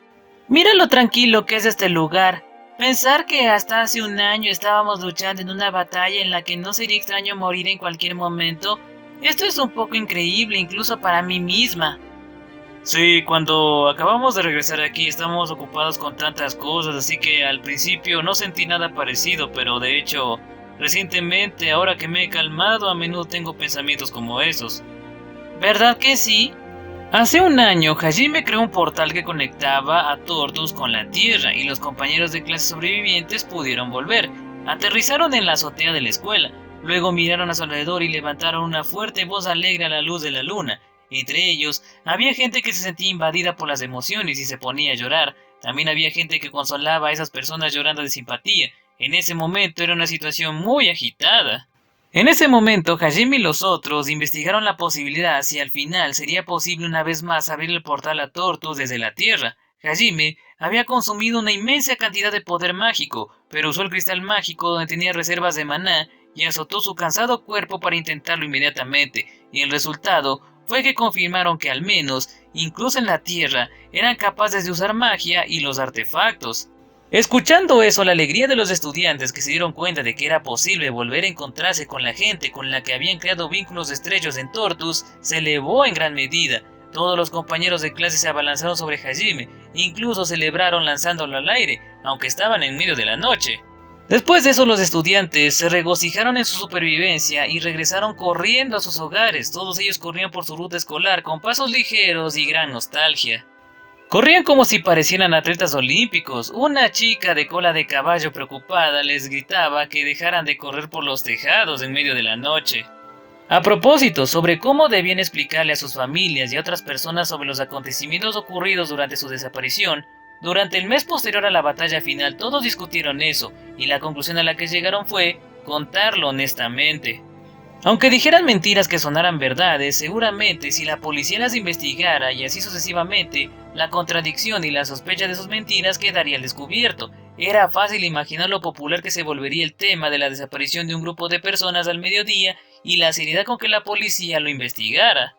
Mira lo tranquilo que es este lugar. Pensar que hasta hace un año estábamos luchando en una batalla en la que no sería extraño morir en cualquier momento. Esto es un poco increíble incluso para mí misma. Sí, cuando acabamos de regresar aquí estamos ocupados con tantas cosas, así que al principio no sentí nada parecido, pero de hecho, recientemente, ahora que me he calmado, a menudo tengo pensamientos como esos. ¿Verdad que sí? Hace un año, Hajime creó un portal que conectaba a Tortus con la Tierra y los compañeros de clase sobrevivientes pudieron volver. Aterrizaron en la azotea de la escuela, luego miraron a su alrededor y levantaron una fuerte voz alegre a la luz de la luna. Entre ellos, había gente que se sentía invadida por las emociones y se ponía a llorar. También había gente que consolaba a esas personas llorando de simpatía. En ese momento era una situación muy agitada. En ese momento, Hajime y los otros investigaron la posibilidad si al final sería posible una vez más abrir el portal a Tortus desde la Tierra. Hajime había consumido una inmensa cantidad de poder mágico, pero usó el cristal mágico donde tenía reservas de maná y azotó su cansado cuerpo para intentarlo inmediatamente, y el resultado fue que confirmaron que al menos, incluso en la Tierra, eran capaces de usar magia y los artefactos. Escuchando eso, la alegría de los estudiantes, que se dieron cuenta de que era posible volver a encontrarse con la gente con la que habían creado vínculos estrechos en Tortus, se elevó en gran medida. Todos los compañeros de clase se abalanzaron sobre Hajime, incluso celebraron lanzándolo al aire, aunque estaban en medio de la noche. Después de eso, los estudiantes se regocijaron en su supervivencia y regresaron corriendo a sus hogares. Todos ellos corrían por su ruta escolar con pasos ligeros y gran nostalgia. Corrían como si parecieran atletas olímpicos. Una chica de cola de caballo preocupada les gritaba que dejaran de correr por los tejados en medio de la noche. A propósito, sobre cómo debían explicarle a sus familias y a otras personas sobre los acontecimientos ocurridos durante su desaparición, durante el mes posterior a la batalla final todos discutieron eso, y la conclusión a la que llegaron fue contarlo honestamente. Aunque dijeran mentiras que sonaran verdades, seguramente si la policía las investigara y así sucesivamente, la contradicción y la sospecha de sus mentiras quedaría al descubierto. Era fácil imaginar lo popular que se volvería el tema de la desaparición de un grupo de personas al mediodía y la seriedad con que la policía lo investigara.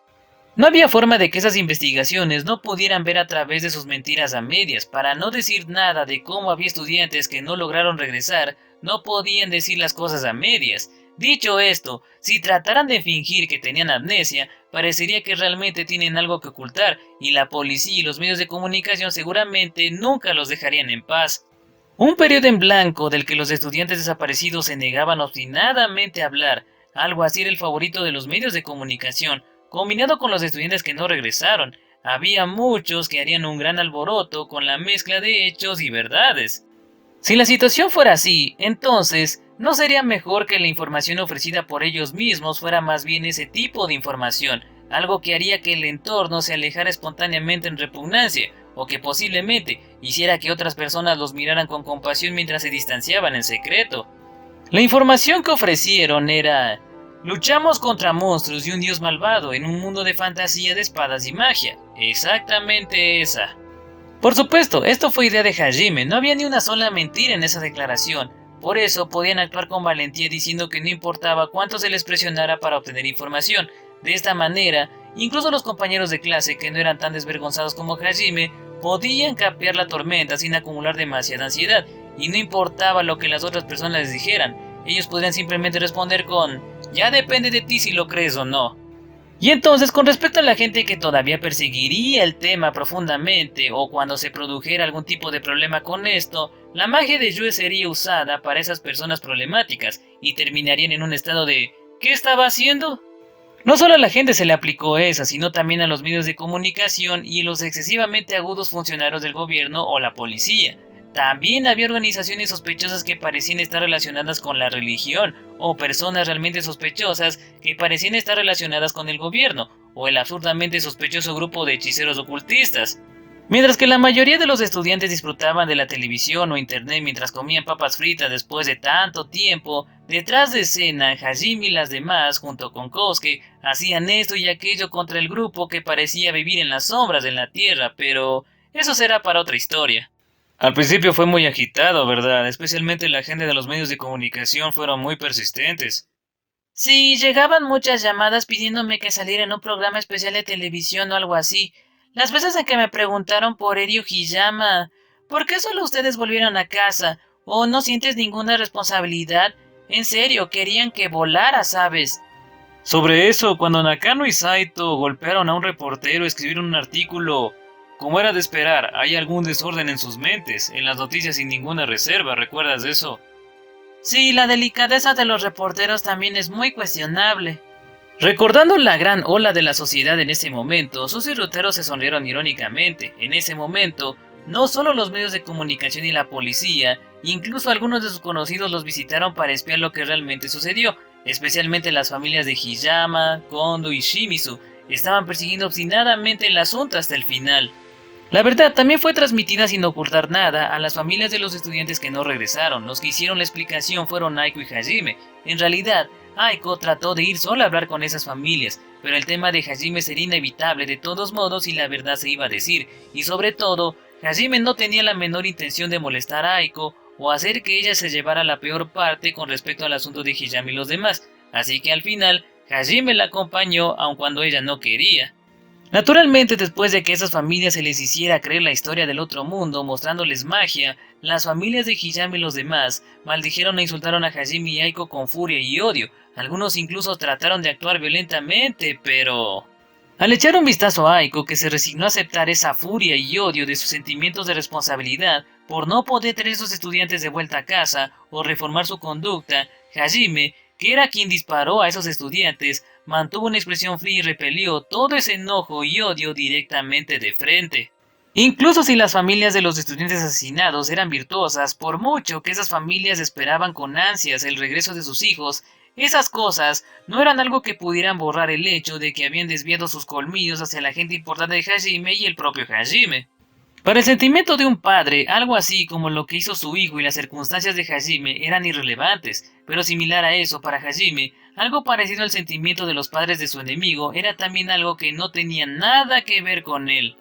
No había forma de que esas investigaciones no pudieran ver a través de sus mentiras a medias. Para no decir nada de cómo había estudiantes que no lograron regresar, no podían decir las cosas a medias. Dicho esto, si trataran de fingir que tenían amnesia, parecería que realmente tienen algo que ocultar, y la policía y los medios de comunicación seguramente nunca los dejarían en paz. Un periodo en blanco del que los estudiantes desaparecidos se negaban obstinadamente a hablar. Algo así era el favorito de los medios de comunicación, combinado con los estudiantes que no regresaron. Había muchos que harían un gran alboroto con la mezcla de hechos y verdades. Si la situación fuera así, entonces, ¿no sería mejor que la información ofrecida por ellos mismos fuera más bien ese tipo de información? Algo que haría que el entorno se alejara espontáneamente en repugnancia, o que posiblemente hiciera que otras personas los miraran con compasión mientras se distanciaban en secreto. La información que ofrecieron era: luchamos contra monstruos y un dios malvado en un mundo de fantasía de espadas y magia. Exactamente esa. Por supuesto, esto fue idea de Hajime, no había ni una sola mentira en esa declaración. Por eso podían actuar con valentía diciendo que no importaba cuánto se les presionara para obtener información. De esta manera, incluso los compañeros de clase que no eran tan desvergonzados como Hajime podían capear la tormenta sin acumular demasiada ansiedad, y no importaba lo que las otras personas les dijeran, ellos podrían simplemente responder con «ya depende de ti si lo crees o no». Y entonces, con respecto a la gente que todavía perseguiría el tema profundamente o cuando se produjera algún tipo de problema con esto, la magia de Yue sería usada para esas personas problemáticas y terminarían en un estado de ¿qué estaba haciendo? No solo a la gente se le aplicó esa, sino también a los medios de comunicación y los excesivamente agudos funcionarios del gobierno o la policía. También había organizaciones sospechosas que parecían estar relacionadas con la religión, o personas realmente sospechosas que parecían estar relacionadas con el gobierno, o el absurdamente sospechoso grupo de hechiceros ocultistas. Mientras que la mayoría de los estudiantes disfrutaban de la televisión o internet mientras comían papas fritas después de tanto tiempo, detrás de escena, Hajime y las demás, junto con Kosuke, hacían esto y aquello contra el grupo que parecía vivir en las sombras de la Tierra, pero eso será para otra historia. Al principio fue muy agitado, ¿verdad? Especialmente la gente de los medios de comunicación fueron muy persistentes. Sí, llegaban muchas llamadas pidiéndome que saliera en un programa especial de televisión o algo así. Las veces en que me preguntaron por Erio Hiyama, ¿por qué solo ustedes volvieron a casa? ¿O no sientes ninguna responsabilidad? En serio, querían que volara, ¿sabes? Sobre eso, cuando Nakano y Saito golpearon a un reportero, escribieron un artículo. Como era de esperar, hay algún desorden en sus mentes, en las noticias sin ninguna reserva, ¿recuerdas eso? Sí, la delicadeza de los reporteros también es muy cuestionable. Recordando la gran ola de la sociedad en ese momento, sus ruteros se sonrieron irónicamente. En ese momento, no solo los medios de comunicación y la policía, incluso algunos de sus conocidos los visitaron para espiar lo que realmente sucedió, especialmente las familias de Hiyama, Kondo y Shimizu, estaban persiguiendo obstinadamente el asunto hasta el final. La verdad también fue transmitida sin ocultar nada a las familias de los estudiantes que no regresaron. Los que hicieron la explicación fueron Aiko y Hajime. En realidad, Aiko trató de ir sola a hablar con esas familias, pero el tema de Hajime sería inevitable de todos modos y la verdad se iba a decir, y sobre todo, Hajime no tenía la menor intención de molestar a Aiko o hacer que ella se llevara la peor parte con respecto al asunto de Hiyama y los demás, así que al final, Hajime la acompañó aun cuando ella no quería. Naturalmente, después de que a esas familias se les hiciera creer la historia del otro mundo, mostrándoles magia, las familias de Hiyama y los demás maldijeron e insultaron a Hajime y Aiko con furia y odio. Algunos incluso trataron de actuar violentamente, pero... Al echar un vistazo a Aiko, que se resignó a aceptar esa furia y odio de sus sentimientos de responsabilidad por no poder traer a sus estudiantes de vuelta a casa o reformar su conducta, Hajime, que era quien disparó a esos estudiantes, mantuvo una expresión fría y repelió todo ese enojo y odio directamente de frente. Incluso si las familias de los estudiantes asesinados eran virtuosas, por mucho que esas familias esperaban con ansias el regreso de sus hijos, esas cosas no eran algo que pudieran borrar el hecho de que habían desviado sus colmillos hacia la gente importante de Hajime y el propio Hajime. Para el sentimiento de un padre, algo así como lo que hizo su hijo y las circunstancias de Hajime eran irrelevantes, pero similar a eso para Hajime, algo parecido al sentimiento de los padres de su enemigo era también algo que no tenía nada que ver con él.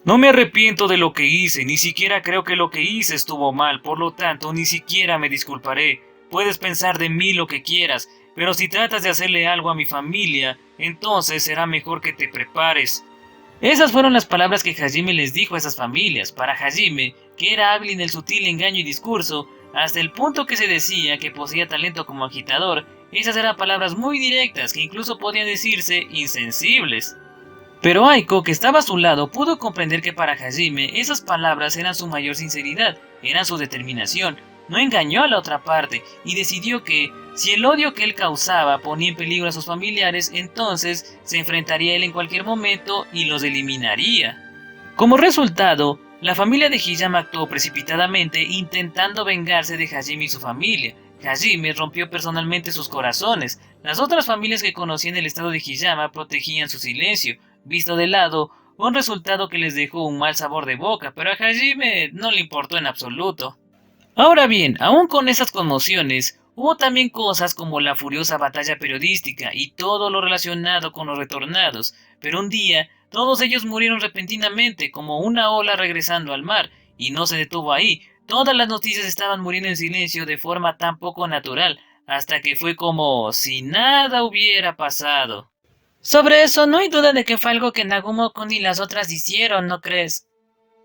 No me arrepiento de lo que hice, ni siquiera creo que lo que hice estuvo mal, por lo tanto ni siquiera me disculparé. Puedes pensar de mí lo que quieras, pero si tratas de hacerle algo a mi familia, entonces será mejor que te prepares. Esas fueron las palabras que Hajime les dijo a esas familias. Para Hajime, que era hábil en el sutil engaño y discurso, hasta el punto que se decía que poseía talento como agitador, esas eran palabras muy directas que incluso podían decirse insensibles. Pero Aiko, que estaba a su lado, pudo comprender que para Hajime esas palabras eran su mayor sinceridad, eran su determinación. No engañó a la otra parte y decidió que, si el odio que él causaba ponía en peligro a sus familiares, entonces se enfrentaría a él en cualquier momento y los eliminaría. Como resultado, la familia de Hiyama actuó precipitadamente intentando vengarse de Hajime y su familia. Hajime rompió personalmente sus corazones. Las otras familias que conocían el estado de Hiyama protegían su silencio. Visto de lado, un resultado que les dejó un mal sabor de boca, pero a Hajime no le importó en absoluto. Ahora bien, aún con esas conmociones, hubo también cosas como la furiosa batalla periodística y todo lo relacionado con los retornados, pero un día todos ellos murieron repentinamente como una ola regresando al mar, y no se detuvo ahí. Todas las noticias estaban muriendo en silencio de forma tan poco natural, hasta que fue como si nada hubiera pasado. Sobre eso no hay duda de que fue algo que Nagumo-kun y las otras hicieron, ¿no crees?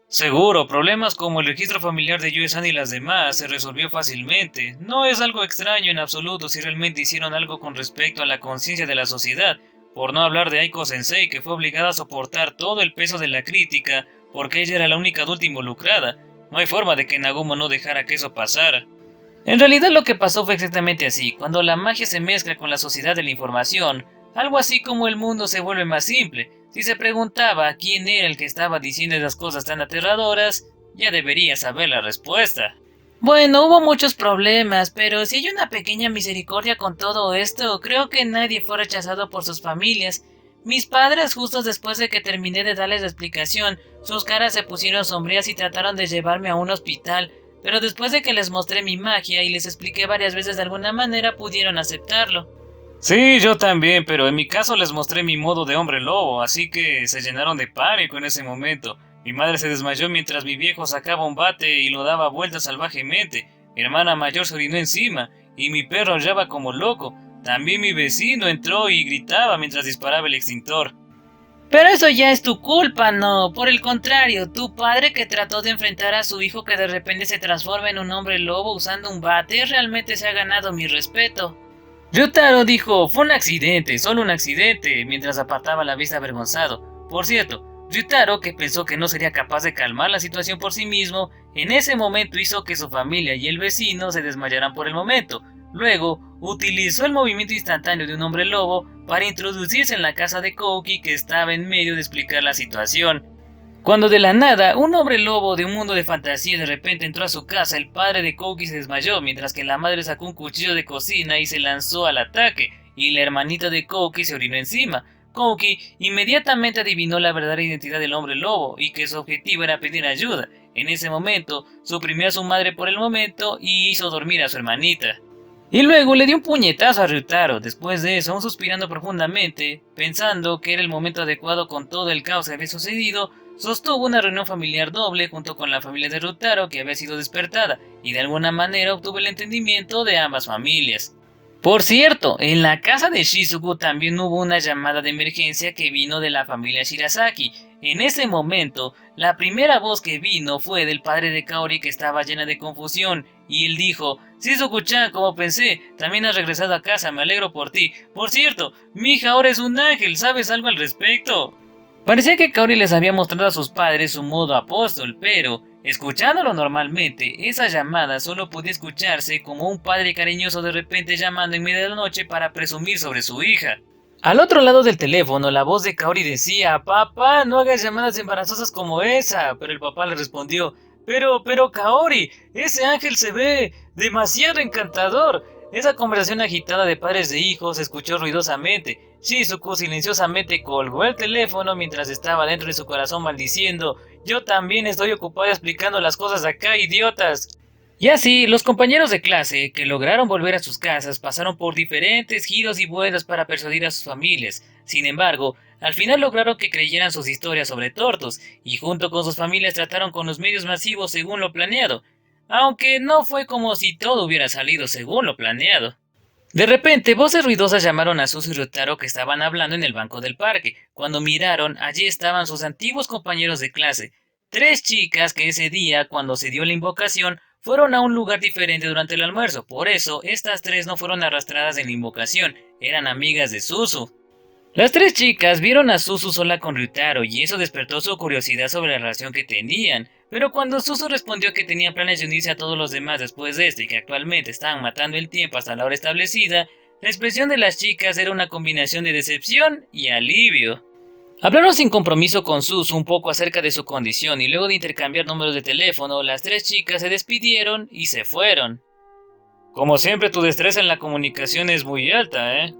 Seguro, problemas como el registro familiar de Yue-san y las demás se resolvió fácilmente. No es algo extraño en absoluto si realmente hicieron algo con respecto a la conciencia de la sociedad, por no hablar de Aiko Sensei, que fue obligada a soportar todo el peso de la crítica porque ella era la única adulta involucrada. No hay forma de que Nagumo no dejara que eso pasara. En realidad lo que pasó fue exactamente así. Cuando la magia se mezcla con la sociedad de la información, algo así como el mundo se vuelve más simple. Si se preguntaba quién era el que estaba diciendo esas cosas tan aterradoras, ya debería saber la respuesta. Bueno, hubo muchos problemas, pero si hay una pequeña misericordia con todo esto, creo que nadie fue rechazado por sus familias. Mis padres, justo después de que terminé de darles la explicación, sus caras se pusieron sombrías y trataron de llevarme a un hospital, pero después de que les mostré mi magia y les expliqué varias veces de alguna manera pudieron aceptarlo. Sí, yo también, pero en mi caso les mostré mi modo de hombre lobo, así que se llenaron de pánico en ese momento. Mi madre se desmayó mientras mi viejo sacaba un bate y lo daba vueltas salvajemente. Mi hermana mayor se orinó encima y mi perro aullaba como loco. También mi vecino entró y gritaba mientras disparaba el extintor. Pero eso ya es tu culpa, no. Por el contrario, tu padre que trató de enfrentar a su hijo que de repente se transforma en un hombre lobo usando un bate realmente se ha ganado mi respeto. Ryutaro dijo, fue un accidente, solo un accidente, mientras apartaba la vista avergonzado. Por cierto, Ryutaro, que pensó que no sería capaz de calmar la situación por sí mismo, en ese momento hizo que su familia y el vecino se desmayaran por el momento. Luego, utilizó el movimiento instantáneo de un hombre lobo para introducirse en la casa de Kouki, que estaba en medio de explicar la situación. Cuando de la nada, un hombre lobo de un mundo de fantasía de repente entró a su casa, el padre de Kouki se desmayó, mientras que la madre sacó un cuchillo de cocina y se lanzó al ataque, y la hermanita de Kouki se orinó encima. Kouki inmediatamente adivinó la verdadera identidad del hombre lobo, y que su objetivo era pedir ayuda. En ese momento, suprimió a su madre por el momento y hizo dormir a su hermanita. Y luego le dio un puñetazo a Ryutaro. Después de eso, aún suspirando profundamente, pensando que era el momento adecuado con todo el caos que había sucedido, sostuvo una reunión familiar doble junto con la familia de Ryutaro que había sido despertada, y de alguna manera obtuvo el entendimiento de ambas familias. Por cierto, en la casa de Shizuku también hubo una llamada de emergencia que vino de la familia Shirasaki. En ese momento, la primera voz que vino fue del padre de Kaori, que estaba llena de confusión, y él dijo, Shizuku-chan, como pensé, también has regresado a casa, me alegro por ti. Por cierto, mi hija ahora es un ángel, ¿sabes algo al respecto? Parecía que Kaori les había mostrado a sus padres su modo apóstol, pero, escuchándolo normalmente, esa llamada solo podía escucharse como un padre cariñoso de repente llamando en medio de la noche para presumir sobre su hija. Al otro lado del teléfono, la voz de Kaori decía, papá, no hagas llamadas embarazosas como esa, pero el papá le respondió, pero Kaori, ese ángel se ve demasiado encantador. Esa conversación agitada de padres e hijos se escuchó ruidosamente. Shizuku silenciosamente colgó el teléfono mientras estaba dentro de su corazón maldiciendo, yo también estoy ocupado explicando las cosas acá, idiotas. Y así, los compañeros de clase, que lograron volver a sus casas, pasaron por diferentes giros y vueltas para persuadir a sus familias. Sin embargo, al final lograron que creyeran sus historias sobre tortos, y junto con sus familias trataron con los medios masivos según lo planeado. Aunque no fue como si todo hubiera salido según lo planeado. De repente, voces ruidosas llamaron a Suzu y Ryutaro, que estaban hablando en el banco del parque. Cuando miraron, allí estaban sus antiguos compañeros de clase. 3 chicas que ese día, cuando se dio la invocación, fueron a un lugar diferente durante el almuerzo. Por eso, estas 3 no fueron arrastradas en la invocación, eran amigas de Suzu. Las 3 chicas vieron a Suzu sola con Ryutaro y eso despertó su curiosidad sobre la relación que tenían. Pero cuando Suzu respondió que tenía planes de unirse a todos los demás después de esto y que actualmente estaban matando el tiempo hasta la hora establecida, la expresión de las chicas era una combinación de decepción y alivio. Hablaron sin compromiso con Suzu un poco acerca de su condición y luego de intercambiar números de teléfono, las 3 chicas se despidieron y se fueron. Como siempre, tu destreza en la comunicación es muy alta, ¿eh?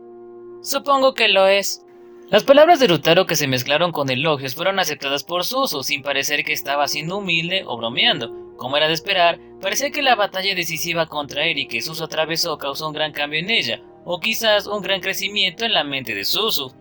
Supongo que lo es. Las palabras de Ryutaro, que se mezclaron con elogios, fueron aceptadas por Suzu, sin parecer que estaba siendo humilde o bromeando. Como era de esperar, parecía que la batalla decisiva contra Eri que Suzu atravesó causó un gran cambio en ella, o quizás un gran crecimiento en la mente de Suzu.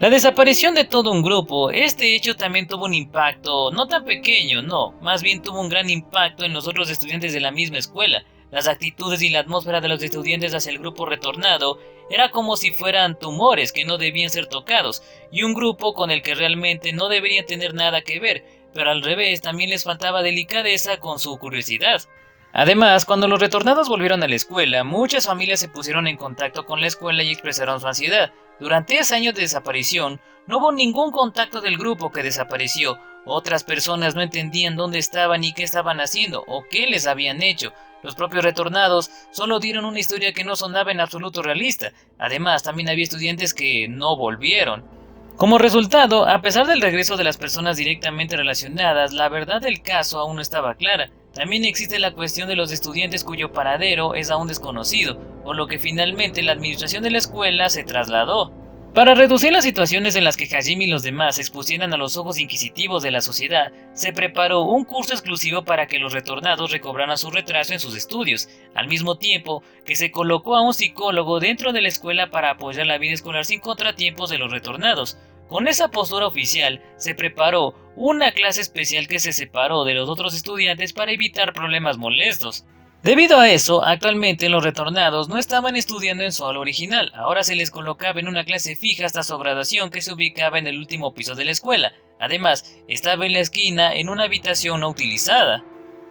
La desaparición de todo un grupo, este hecho también tuvo un impacto, no tan pequeño, no, más bien tuvo un gran impacto en los otros estudiantes de la misma escuela. Las actitudes y la atmósfera de los estudiantes hacia el grupo retornado era como si fueran tumores que no debían ser tocados, y un grupo con el que realmente no deberían tener nada que ver. pero al revés también les faltaba delicadeza con su curiosidad. Además, cuando los retornados volvieron a la escuela, muchas familias se pusieron en contacto con la escuela y expresaron su ansiedad. Durante ese año de desaparición, no hubo ningún contacto del grupo que desapareció. Otras personas no entendían dónde estaban y qué estaban haciendo o qué les habían hecho. Los propios retornados solo dieron una historia que no sonaba en absoluto realista. Además, también había estudiantes que no volvieron. Como resultado, a pesar del regreso de las personas directamente relacionadas, la verdad del caso aún no estaba clara. También existe la cuestión de los estudiantes cuyo paradero es aún desconocido, por lo que finalmente la administración de la escuela se trasladó. Para reducir las situaciones en las que Hajime y los demás se expusieran a los ojos inquisitivos de la sociedad, se preparó un curso exclusivo para que los retornados recobraran su retraso en sus estudios, al mismo tiempo que se colocó a un psicólogo dentro de la escuela para apoyar la vida escolar sin contratiempos de los retornados. Con esa postura oficial, se preparó una clase especial que se separó de los otros estudiantes para evitar problemas molestos. Debido a eso, actualmente los retornados no estaban estudiando en su aula original, ahora se les colocaba en una clase fija hasta su graduación que se ubicaba en el último piso de la escuela. Además, estaba en la esquina en una habitación no utilizada.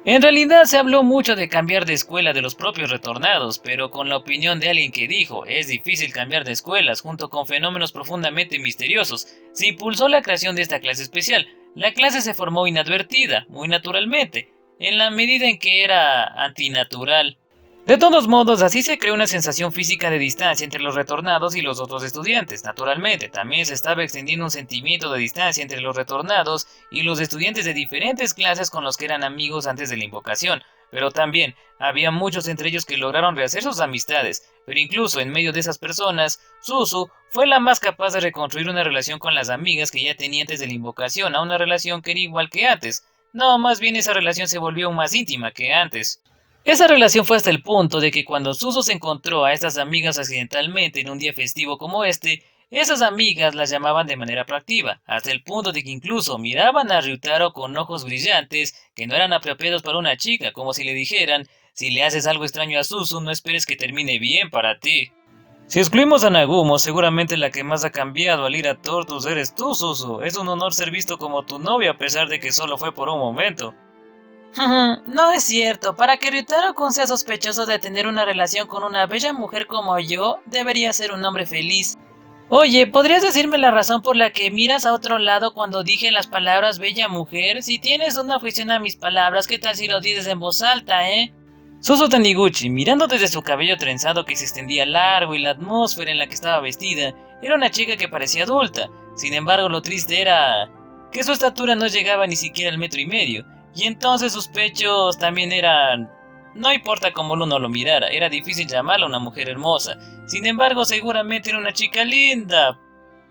En realidad se habló mucho de cambiar de escuela de los propios retornados, pero con la opinión de alguien que dijo es difícil cambiar de escuelas junto con fenómenos profundamente misteriosos, se impulsó la creación de esta clase especial. La clase se formó inadvertida, muy naturalmente, en la medida en que era antinatural. De todos modos, así se creó una sensación física de distancia entre los retornados y los otros estudiantes. Naturalmente, también se estaba extendiendo un sentimiento de distancia entre los retornados y los estudiantes de diferentes clases con los que eran amigos antes de la invocación. Pero también había muchos entre ellos que lograron rehacer sus amistades. Pero incluso en medio de esas personas, Suzu fue la más capaz de reconstruir una relación con las amigas que ya tenía antes de la invocación, a una relación que era igual que antes. No, más bien esa relación se volvió aún más íntima que antes. Esa relación fue hasta el punto de que cuando Suzu se encontró a estas amigas accidentalmente en un día festivo como este, esas amigas las llamaban de manera proactiva, hasta el punto de que incluso miraban a Ryutaro con ojos brillantes que no eran apropiados para una chica, como si le dijeran, si le haces algo extraño a Suzu no esperes que termine bien para ti. Si excluimos a Nagumo, seguramente la que más ha cambiado al ir a Tortus eres tú, Suzu. Es un honor ser visto como tu novia a pesar de que solo fue por un momento. No es cierto, para que Ryutaro-kun sea sospechoso de tener una relación con una bella mujer como yo, debería ser un hombre feliz. Oye, ¿podrías decirme la razón por la que miras a otro lado cuando dije las palabras bella mujer? Si tienes una afición a mis palabras, ¿qué tal si lo dices en voz alta, Suzu Taniguchi, mirando desde su cabello trenzado que se extendía largo y la atmósfera en la que estaba vestida, era una chica que parecía adulta. Sin embargo, lo triste era que su estatura no llegaba ni siquiera al 1,5 m. Y entonces sus pechos también eran... No importa cómo uno lo mirara, era difícil llamarla una mujer hermosa. Sin embargo, seguramente era una chica linda.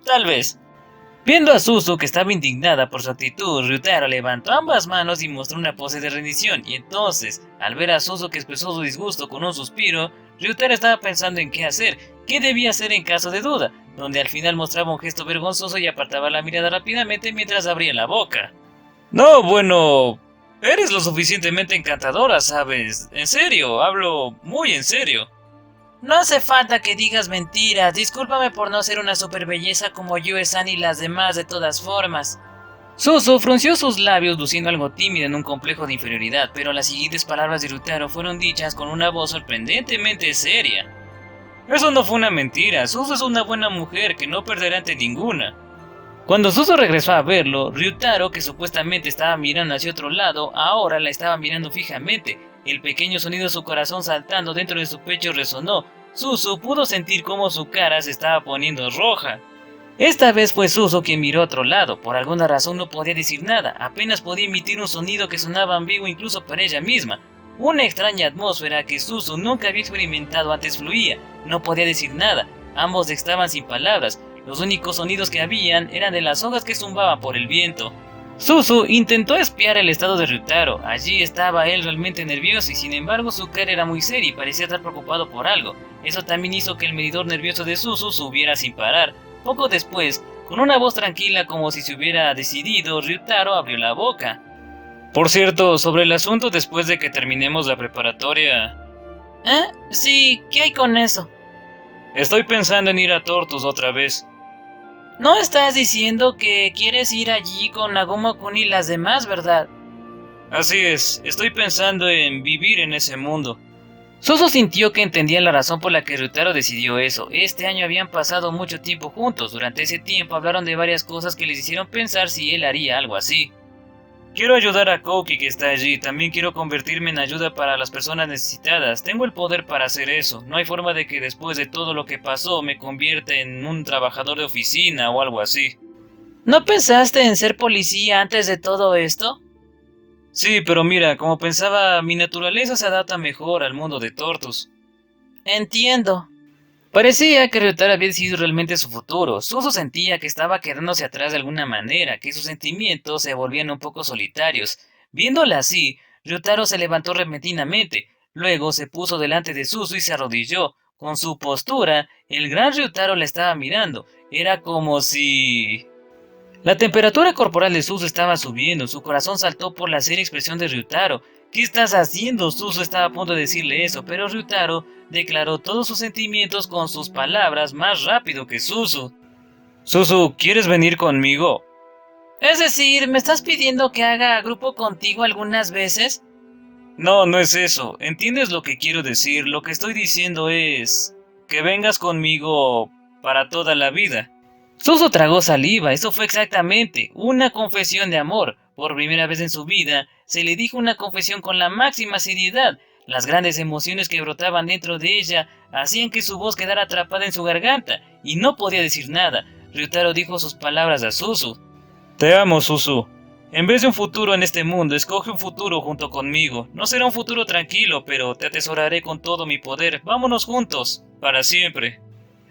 Tal vez. Viendo a Suzu, que estaba indignada por su actitud, Ryutaro levantó ambas manos y mostró una pose de rendición. Y entonces, al ver a Suzu que expresó su disgusto con un suspiro, Ryutaro estaba pensando en qué hacer, qué debía hacer en caso de duda, donde al final mostraba un gesto vergonzoso y apartaba la mirada rápidamente mientras abría la boca. No, bueno... Eres lo suficientemente encantadora, ¿sabes? En serio, hablo muy en serio. No hace falta que digas mentiras, discúlpame por no ser una super belleza como Yue-san y las demás de todas formas. Suzu frunció sus labios luciendo algo tímida en un complejo de inferioridad, pero las siguientes palabras de Ryutaro fueron dichas con una voz sorprendentemente seria. Eso no fue una mentira, Suzu es una buena mujer que no perderá ante ninguna. Cuando Suzu regresó a verlo, Ryutaro, que supuestamente estaba mirando hacia otro lado, ahora la estaba mirando fijamente. El pequeño sonido de su corazón saltando dentro de su pecho resonó. Suzu pudo sentir cómo su cara se estaba poniendo roja. Esta vez fue Suzu quien miró a otro lado. Por alguna razón no podía decir nada, apenas podía emitir un sonido que sonaba ambiguo incluso para ella misma. Una extraña atmósfera que Suzu nunca había experimentado antes fluía. No podía decir nada, ambos estaban sin palabras. Los únicos sonidos que habían eran de las hojas que zumbaban por el viento. Suzu intentó espiar el estado de Ryutaro. Allí estaba él realmente nervioso y sin embargo su cara era muy seria y parecía estar preocupado por algo. Eso también hizo que el medidor nervioso de Suzu subiera sin parar. Poco después, con una voz tranquila como si se hubiera decidido, Ryutaro abrió la boca. Por cierto, sobre el asunto después de que terminemos la preparatoria... Sí, ¿qué hay con eso? Estoy pensando en ir a Tortus otra vez. No estás diciendo que quieres ir allí con Nagumo-kun y las demás, ¿verdad? Así es, estoy pensando en vivir en ese mundo. Suzu sintió que entendía la razón por la que Ryutaro decidió eso. Este año habían pasado mucho tiempo juntos. Durante ese tiempo hablaron de varias cosas que les hicieron pensar si él haría algo así. Quiero ayudar a Kouki que está allí. También quiero convertirme en ayuda para las personas necesitadas. Tengo el poder para hacer eso. No hay forma de que después de todo lo que pasó me convierta en un trabajador de oficina o algo así. ¿No pensaste en ser policía antes de todo esto? Sí, pero mira, como pensaba, mi naturaleza se adapta mejor al mundo de Tortus. Entiendo. Parecía que Ryutaro había decidido realmente su futuro. Suzu sentía que estaba quedándose atrás de alguna manera, que sus sentimientos se volvían un poco solitarios. Viéndola así, Ryutaro se levantó repentinamente. Luego se puso delante de Suzu y se arrodilló. Con su postura, el gran Ryutaro la estaba mirando. Era como si... La temperatura corporal de Suzu estaba subiendo, su corazón saltó por la seria expresión de Ryutaro. ¿Qué estás haciendo? Suzu estaba a punto de decirle eso, pero Ryutaro declaró todos sus sentimientos con sus palabras más rápido que Suzu. Suzu, ¿quieres venir conmigo? Es decir, ¿me estás pidiendo que haga grupo contigo algunas veces? No, no es eso. ¿Entiendes lo que quiero decir? Lo que estoy diciendo es... que vengas conmigo para toda la vida. Suzu tragó saliva, eso fue exactamente una confesión de amor. Por primera vez en su vida, se le dijo una confesión con la máxima seriedad. Las grandes emociones que brotaban dentro de ella hacían que su voz quedara atrapada en su garganta, y no podía decir nada. Ryutaro dijo sus palabras a Suzu. Te amo, Suzu. En vez de un futuro en este mundo, escoge un futuro junto conmigo. No será un futuro tranquilo, pero te atesoraré con todo mi poder. Vámonos juntos, para siempre.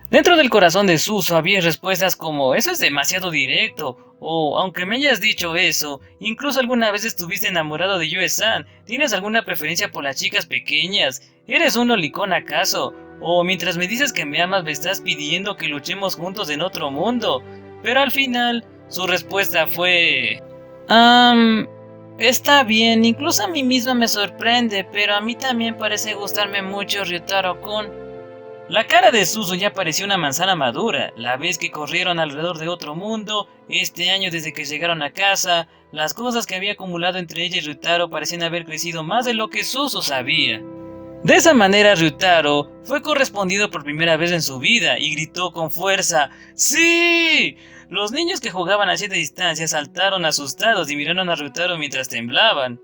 Dentro del corazón de Suzu había respuestas como «eso es demasiado directo» o «aunque me hayas dicho eso, incluso alguna vez estuviste enamorado de Yue-san, ¿tienes alguna preferencia por las chicas pequeñas? ¿Eres un lolicón acaso? O mientras me dices que me amas me estás pidiendo que luchemos juntos en otro mundo». Pero al final, su respuesta fue... está bien, incluso a mí misma me sorprende, pero a mí también parece gustarme mucho Ryutaro-kun. La cara de Suzu ya parecía una manzana madura. La vez que corrieron alrededor de otro mundo, este año desde que llegaron a casa, las cosas que había acumulado entre ella y Ryutaro parecían haber crecido más de lo que Suzu sabía. De esa manera Ryutaro fue correspondido por primera vez en su vida y gritó con fuerza ¡sí! Los niños que jugaban a cierta distancia saltaron asustados y miraron a Ryutaro mientras temblaban.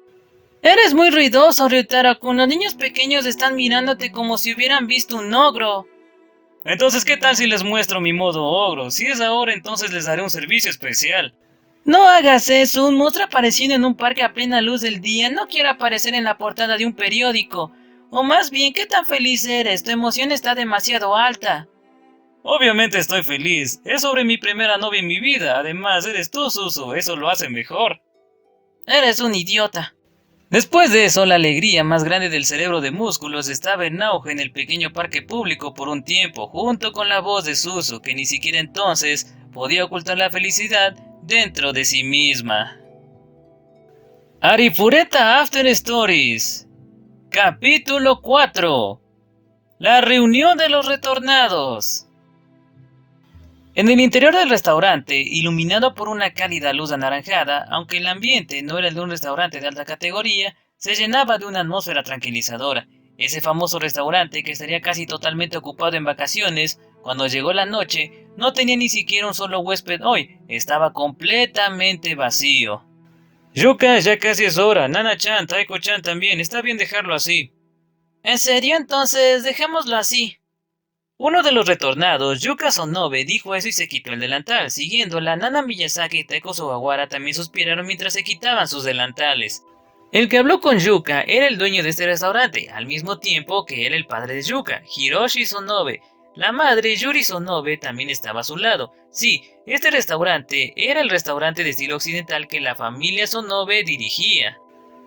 Eres muy ruidoso, Ryutaro-kun. Los niños pequeños están mirándote como si hubieran visto un ogro. Entonces, ¿qué tal si les muestro mi modo ogro? Si es ahora, entonces les daré un servicio especial. No hagas eso. Un monstruo apareciendo en un parque a plena luz del día no quiere aparecer en la portada de un periódico. O más bien, ¿qué tan feliz eres? Tu emoción está demasiado alta. Obviamente estoy feliz. Es sobre mi primera novia en mi vida. Además, eres tú, Suzu. Eso lo hace mejor. Eres un idiota. Después de eso, la alegría más grande del cerebro de músculos estaba en auge en el pequeño parque público por un tiempo, junto con la voz de Suzu, que ni siquiera entonces podía ocultar la felicidad dentro de sí misma. Arifureta After Stories. Capítulo 4. La reunión de los retornados. En el interior del restaurante, iluminado por una cálida luz anaranjada, aunque el ambiente no era el de un restaurante de alta categoría, se llenaba de una atmósfera tranquilizadora. Ese famoso restaurante, que estaría casi totalmente ocupado en vacaciones, cuando llegó la noche, no tenía ni siquiera un solo huésped hoy, estaba completamente vacío. Yuka, ya casi es hora. Nana-chan, Taiko-chan también, está bien dejarlo así. ¿En serio? Entonces, dejémoslo así. Uno de los retornados, Yuka Sonobe, dijo eso y se quitó el delantal. Siguiéndola, Nana Miyazaki y Taiko Sugawara también suspiraron mientras se quitaban sus delantales. El que habló con Yuka era el dueño de este restaurante, al mismo tiempo que era el padre de Yuka, Hiroshi Sonobe. La madre, Yuri Sonobe, también estaba a su lado. Sí, este restaurante era el restaurante de estilo occidental que la familia Sonobe dirigía.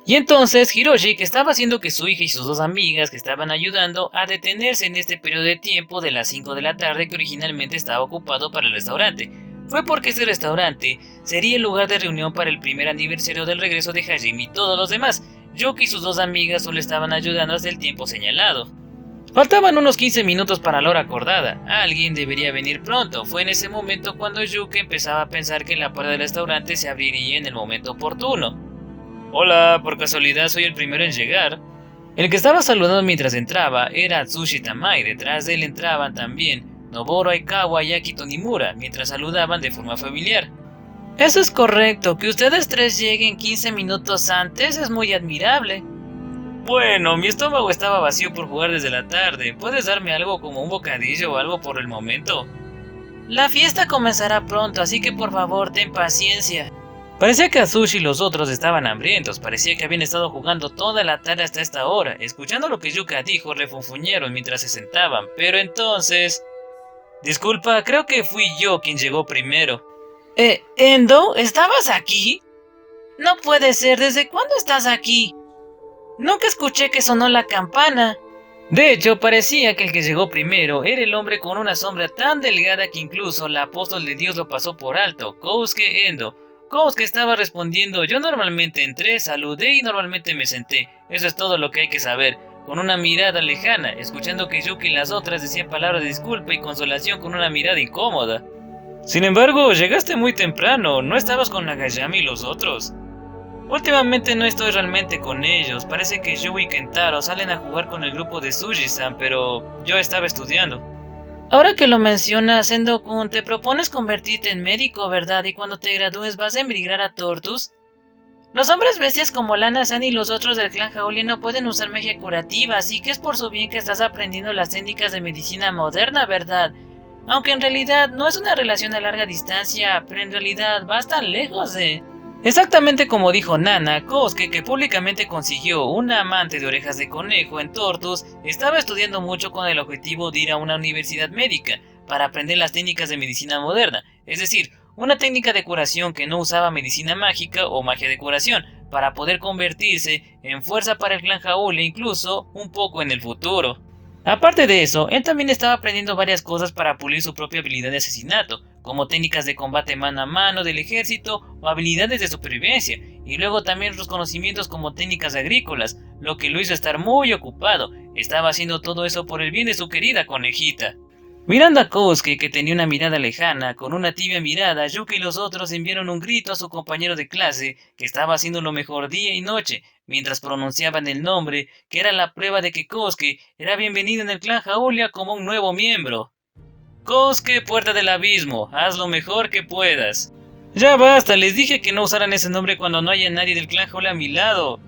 Y entonces Hiroshi, que estaba haciendo que su hija y sus dos amigas que estaban ayudando a detenerse en este periodo de tiempo de las 5 de la tarde que originalmente estaba ocupado para el restaurante, fue porque este restaurante sería el lugar de reunión para el primer aniversario del regreso de Hajime y todos los demás. Yuki y sus dos amigas solo estaban ayudando hasta el tiempo señalado. Faltaban unos 15 minutos para la hora acordada. Alguien debería venir pronto. Fue en ese momento cuando Yuka empezaba a pensar que la puerta del restaurante se abriría en el momento oportuno. Hola, por casualidad soy el primero en llegar. El que estaba saludando mientras entraba era Atsushi Tamai. Detrás de él entraban también Noboru Aikawa y Akito Nimura, mientras saludaban de forma familiar. Eso es correcto, que ustedes tres lleguen 15 minutos antes es muy admirable. Bueno, mi estómago estaba vacío por jugar desde la tarde. ¿Puedes darme algo como un bocadillo o algo por el momento? La fiesta comenzará pronto, así que por favor ten paciencia. Parecía que Atsushi y los otros estaban hambrientos. Parecía que habían estado jugando toda la tarde hasta esta hora. Escuchando lo que Yuka dijo, refunfuñaron mientras se sentaban. Pero entonces... Disculpa, creo que fui yo quien llegó primero. ¿Endo? ¿Estabas aquí? No puede ser, ¿desde cuándo estás aquí? Nunca escuché que sonó la campana. De hecho, parecía que el que llegó primero era el hombre con una sombra tan delgada que incluso la apóstol de Dios lo pasó por alto, Kousuke Endo. Kousuke estaba respondiendo, yo normalmente entré, saludé y normalmente me senté. Eso es todo lo que hay que saber. Con una mirada lejana, escuchando que Yuki y las otras decían palabras de disculpa y consolación con una mirada incómoda. Sin embargo, llegaste muy temprano, ¿no estabas con Nagayami y los otros? Últimamente no estoy realmente con ellos, parece que Yui y Kentaro salen a jugar con el grupo de Tsuji-san, pero yo estaba estudiando. Ahora que lo mencionas, Endo-kun, te propones convertirte en médico, ¿verdad? Y cuando te gradúes vas a emigrar a Tortus. Los hombres bestias como Lana-san y los otros del clan Haulia no pueden usar magia curativa, así que es por su bien que estás aprendiendo las técnicas de medicina moderna, ¿verdad? Aunque en realidad no es una relación a larga distancia, pero en realidad vas tan lejos de... Exactamente como dijo Nana, Kousuke, que públicamente consiguió una amante de orejas de conejo en Tortus, estaba estudiando mucho con el objetivo de ir a una universidad médica para aprender las técnicas de medicina moderna, es decir, una técnica de curación que no usaba medicina mágica o magia de curación, para poder convertirse en fuerza para el clan Haulia incluso un poco en el futuro. Aparte de eso, él también estaba aprendiendo varias cosas para pulir su propia habilidad de asesinato, como técnicas de combate mano a mano del ejército o habilidades de supervivencia, y luego también otros conocimientos como técnicas agrícolas, lo que lo hizo estar muy ocupado. Estaba haciendo todo eso por el bien de su querida conejita. Mirando a Kousuke, que tenía una mirada lejana, con una tibia mirada, Yuka y los otros enviaron un grito a su compañero de clase, que estaba haciendo lo mejor día y noche, mientras pronunciaban el nombre, que era la prueba de que Kousuke era bienvenido en el clan Haulia como un nuevo miembro. Kousuke, puerta del abismo, haz lo mejor que puedas. Ya basta, les dije que no usaran ese nombre cuando no haya nadie del clan Haulia a mi lado.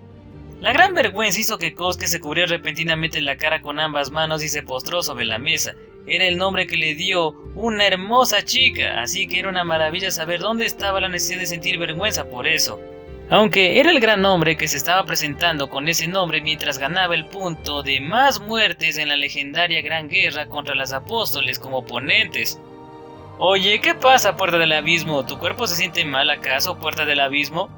La gran vergüenza hizo que Kousuke se cubriera repentinamente la cara con ambas manos y se postró sobre la mesa. Era el nombre que le dio una hermosa chica, así que era una maravilla saber dónde estaba la necesidad de sentir vergüenza por eso. Aunque era el gran hombre que se estaba presentando con ese nombre mientras ganaba el punto de más muertes en la legendaria Gran Guerra contra las apóstoles como oponentes. Oye, ¿qué pasa, Puerta del Abismo? ¿Tu cuerpo se siente mal acaso, Puerta del Abismo?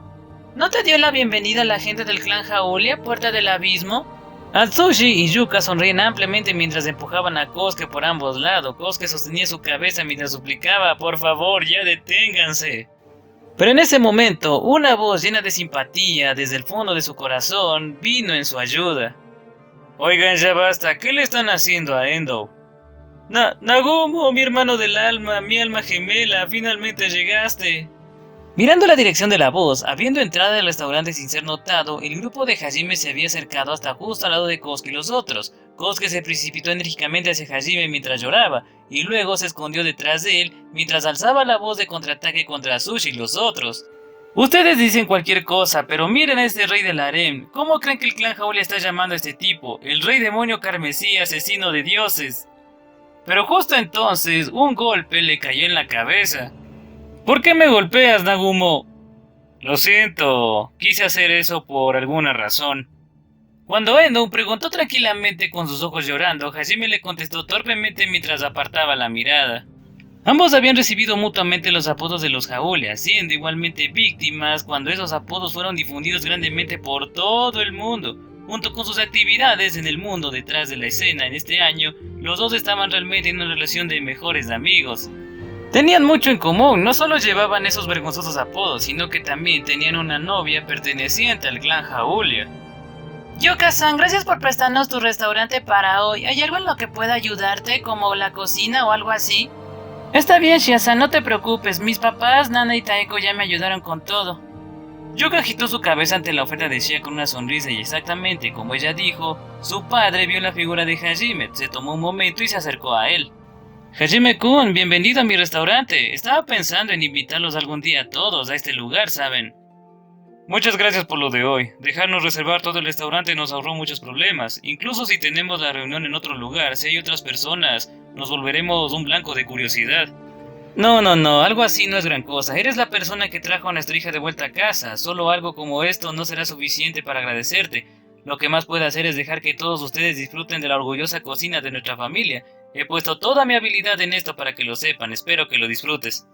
¿No te dio la bienvenida la gente del clan Haulia, Puerta del Abismo? Atsushi y Yuka sonríen ampliamente mientras empujaban a Kousuke por ambos lados. Kousuke sostenía su cabeza mientras suplicaba, por favor, ya deténganse. Pero en ese momento, una voz llena de simpatía desde el fondo de su corazón vino en su ayuda. Oigan, ya basta, ¿qué le están haciendo a Endo? Nagumo, mi hermano del alma, mi alma gemela, finalmente llegaste. Mirando la dirección de la voz, habiendo entrado al restaurante sin ser notado, el grupo de Hajime se había acercado hasta justo al lado de Kousuke y los otros. Kousuke se precipitó enérgicamente hacia Hajime mientras lloraba, y luego se escondió detrás de él mientras alzaba la voz de contraataque contra Atsushi y los otros. Ustedes dicen cualquier cosa, pero miren a este rey del harem. ¿Cómo creen que el clan Haulia está llamando a este tipo? El rey demonio carmesí, asesino de dioses. Pero justo entonces, un golpe le cayó en la cabeza. ¿Por qué me golpeas, Nagumo? Lo siento, quise hacer eso por alguna razón. Cuando Endo preguntó tranquilamente con sus ojos llorando, Hajime le contestó torpemente mientras apartaba la mirada. Ambos habían recibido mutuamente los apodos de los Haulia, siendo igualmente víctimas cuando esos apodos fueron difundidos grandemente por todo el mundo. Junto con sus actividades en el mundo detrás de la escena en este año, los dos estaban realmente en una relación de mejores amigos. Tenían mucho en común, no solo llevaban esos vergonzosos apodos, sino que también tenían una novia perteneciente al clan Haulia. Yuka-san, gracias por prestarnos tu restaurante para hoy. ¿Hay algo en lo que pueda ayudarte, como la cocina o algo así? Está bien, Shia-san, no te preocupes. Mis papás, Nana y Taeko, ya me ayudaron con todo. Yuka agitó su cabeza ante la oferta de Shia con una sonrisa y exactamente como ella dijo, su padre vio la figura de Hajime, se tomó un momento y se acercó a él. Hajime-kun, bienvenido a mi restaurante. Estaba pensando en invitarlos algún día a todos a este lugar, ¿saben? Muchas gracias por lo de hoy. Dejarnos reservar todo el restaurante nos ahorró muchos problemas. Incluso si tenemos la reunión en otro lugar, si hay otras personas, nos volveremos un blanco de curiosidad. No, algo así no es gran cosa. Eres la persona que trajo a nuestra hija de vuelta a casa. Solo algo como esto no será suficiente para agradecerte. Lo que más puedo hacer es dejar que todos ustedes disfruten de la orgullosa cocina de nuestra familia. He puesto toda mi habilidad en esto para que lo sepan. Espero que lo disfrutes.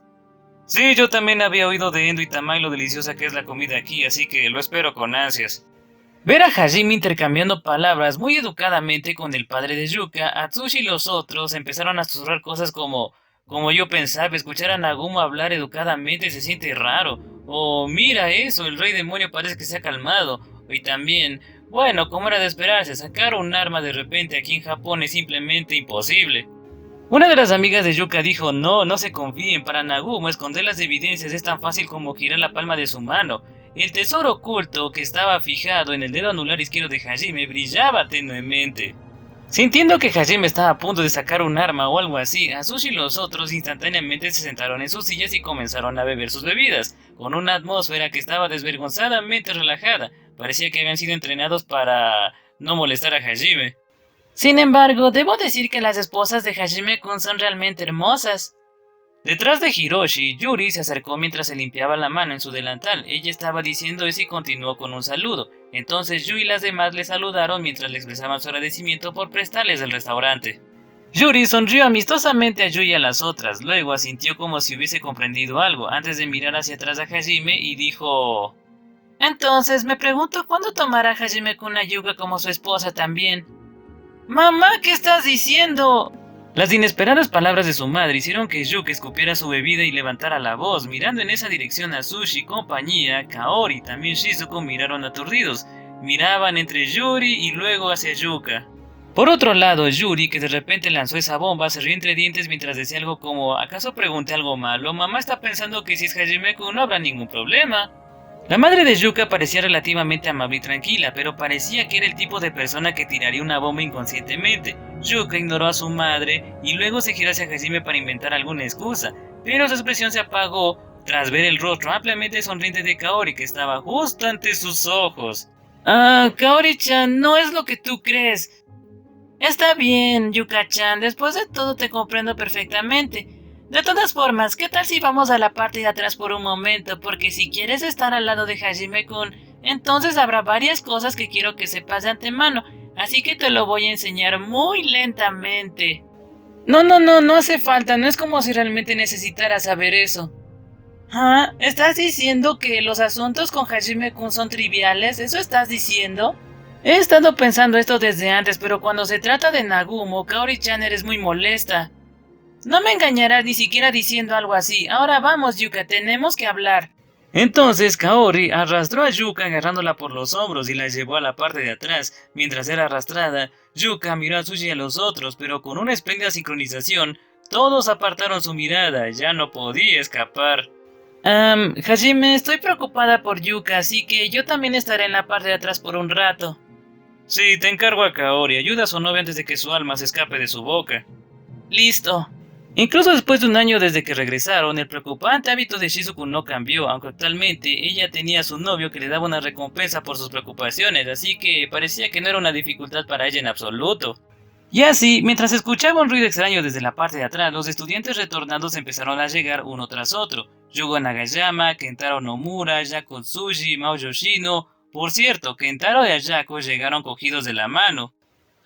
Sí, yo también había oído de Endo y Tamai lo deliciosa que es la comida aquí, así que lo espero con ansias. Ver a Hajime intercambiando palabras muy educadamente con el padre de Yuka, Atsushi y los otros empezaron a susurrar cosas como yo pensaba, escuchar a Nagumo hablar educadamente se siente raro. O mira eso, el rey demonio parece que se ha calmado. Y también, bueno, como era de esperarse, sacar un arma de repente aquí en Japón es simplemente imposible. Una de las amigas de Yuka dijo, no se confíen, para Nagumo esconder las evidencias es tan fácil como girar la palma de su mano. El tesoro oculto que estaba fijado en el dedo anular izquierdo de Hajime brillaba tenuemente. Sintiendo que Hajime estaba a punto de sacar un arma o algo así, Atsushi y los otros instantáneamente se sentaron en sus sillas y comenzaron a beber sus bebidas, con una atmósfera que estaba desvergonzadamente relajada. Parecía que habían sido entrenados para no molestar a Hajime. Sin embargo, debo decir que las esposas de Hajime-kun son realmente hermosas. Detrás de Hiroshi, Yuri se acercó mientras se limpiaba la mano en su delantal. Ella estaba diciendo eso y continuó con un saludo. Entonces Yui y las demás le saludaron mientras le expresaban su agradecimiento por prestarles el restaurante. Yuri sonrió amistosamente a Yui y a las otras, luego asintió como si hubiese comprendido algo, antes de mirar hacia atrás a Hajime y dijo... Entonces me pregunto cuándo tomará Hajime-kun a Yuka como su esposa también. ¡Mamá! ¿Qué estás diciendo? Las inesperadas palabras de su madre hicieron que Yuka escupiera su bebida y levantara la voz, mirando en esa dirección a Sushi, compañía, Kaori y también Shizuko miraron aturdidos. Miraban entre Yuri y luego hacia Yuka. Por otro lado, Yuri, que de repente lanzó esa bomba, se rió entre dientes mientras decía algo como ¿acaso pregunté algo malo? Mamá está pensando que si es Hajime-kun no habrá ningún problema. La madre de Yuka parecía relativamente amable y tranquila, pero parecía que era el tipo de persona que tiraría una bomba inconscientemente. Yuka ignoró a su madre y luego se giró hacia Hajime para inventar alguna excusa, pero su expresión se apagó tras ver el rostro ampliamente sonriente de Kaori que estaba justo ante sus ojos. Kaori-chan, no es lo que tú crees. Está bien, Yuka-chan, después de todo te comprendo perfectamente. De todas formas, ¿qué tal si vamos a la parte de atrás por un momento? Porque si quieres estar al lado de Hajime-kun, entonces habrá varias cosas que quiero que sepas de antemano, así que te lo voy a enseñar muy lentamente. No hace falta, no es como si realmente necesitara saber eso. ¿Ah? ¿Estás diciendo que los asuntos con Hajime-kun son triviales? ¿Eso estás diciendo? He estado pensando esto desde antes, pero cuando se trata de Nagumo, Kaori-chan eres muy molesta. No me engañarás ni siquiera diciendo algo así. Ahora vamos, Yuka, tenemos que hablar. Entonces Kaori arrastró a Yuka agarrándola por los hombros y la llevó a la parte de atrás. Mientras era arrastrada, Yuka miró a Sushi y a los otros, pero con una espléndida sincronización, todos apartaron su mirada. Ya no podía escapar. Hajime, estoy preocupada por Yuka, así que yo también estaré en la parte de atrás por un rato. Sí, te encargo a Kaori. Ayuda a su novia antes de que su alma se escape de su boca. Listo. Incluso después de un año desde que regresaron, el preocupante hábito de Shizuku no cambió, aunque actualmente ella tenía a su novio que le daba una recompensa por sus preocupaciones, así que parecía que no era una dificultad para ella en absoluto. Y así, mientras escuchaba un ruido extraño desde la parte de atrás, los estudiantes retornados empezaron a llegar uno tras otro. Yugo Nagayama, Kentaro Nomura, Yako Tsuji, Mao Yoshino. Por cierto, Kentaro y Ayako llegaron cogidos de la mano.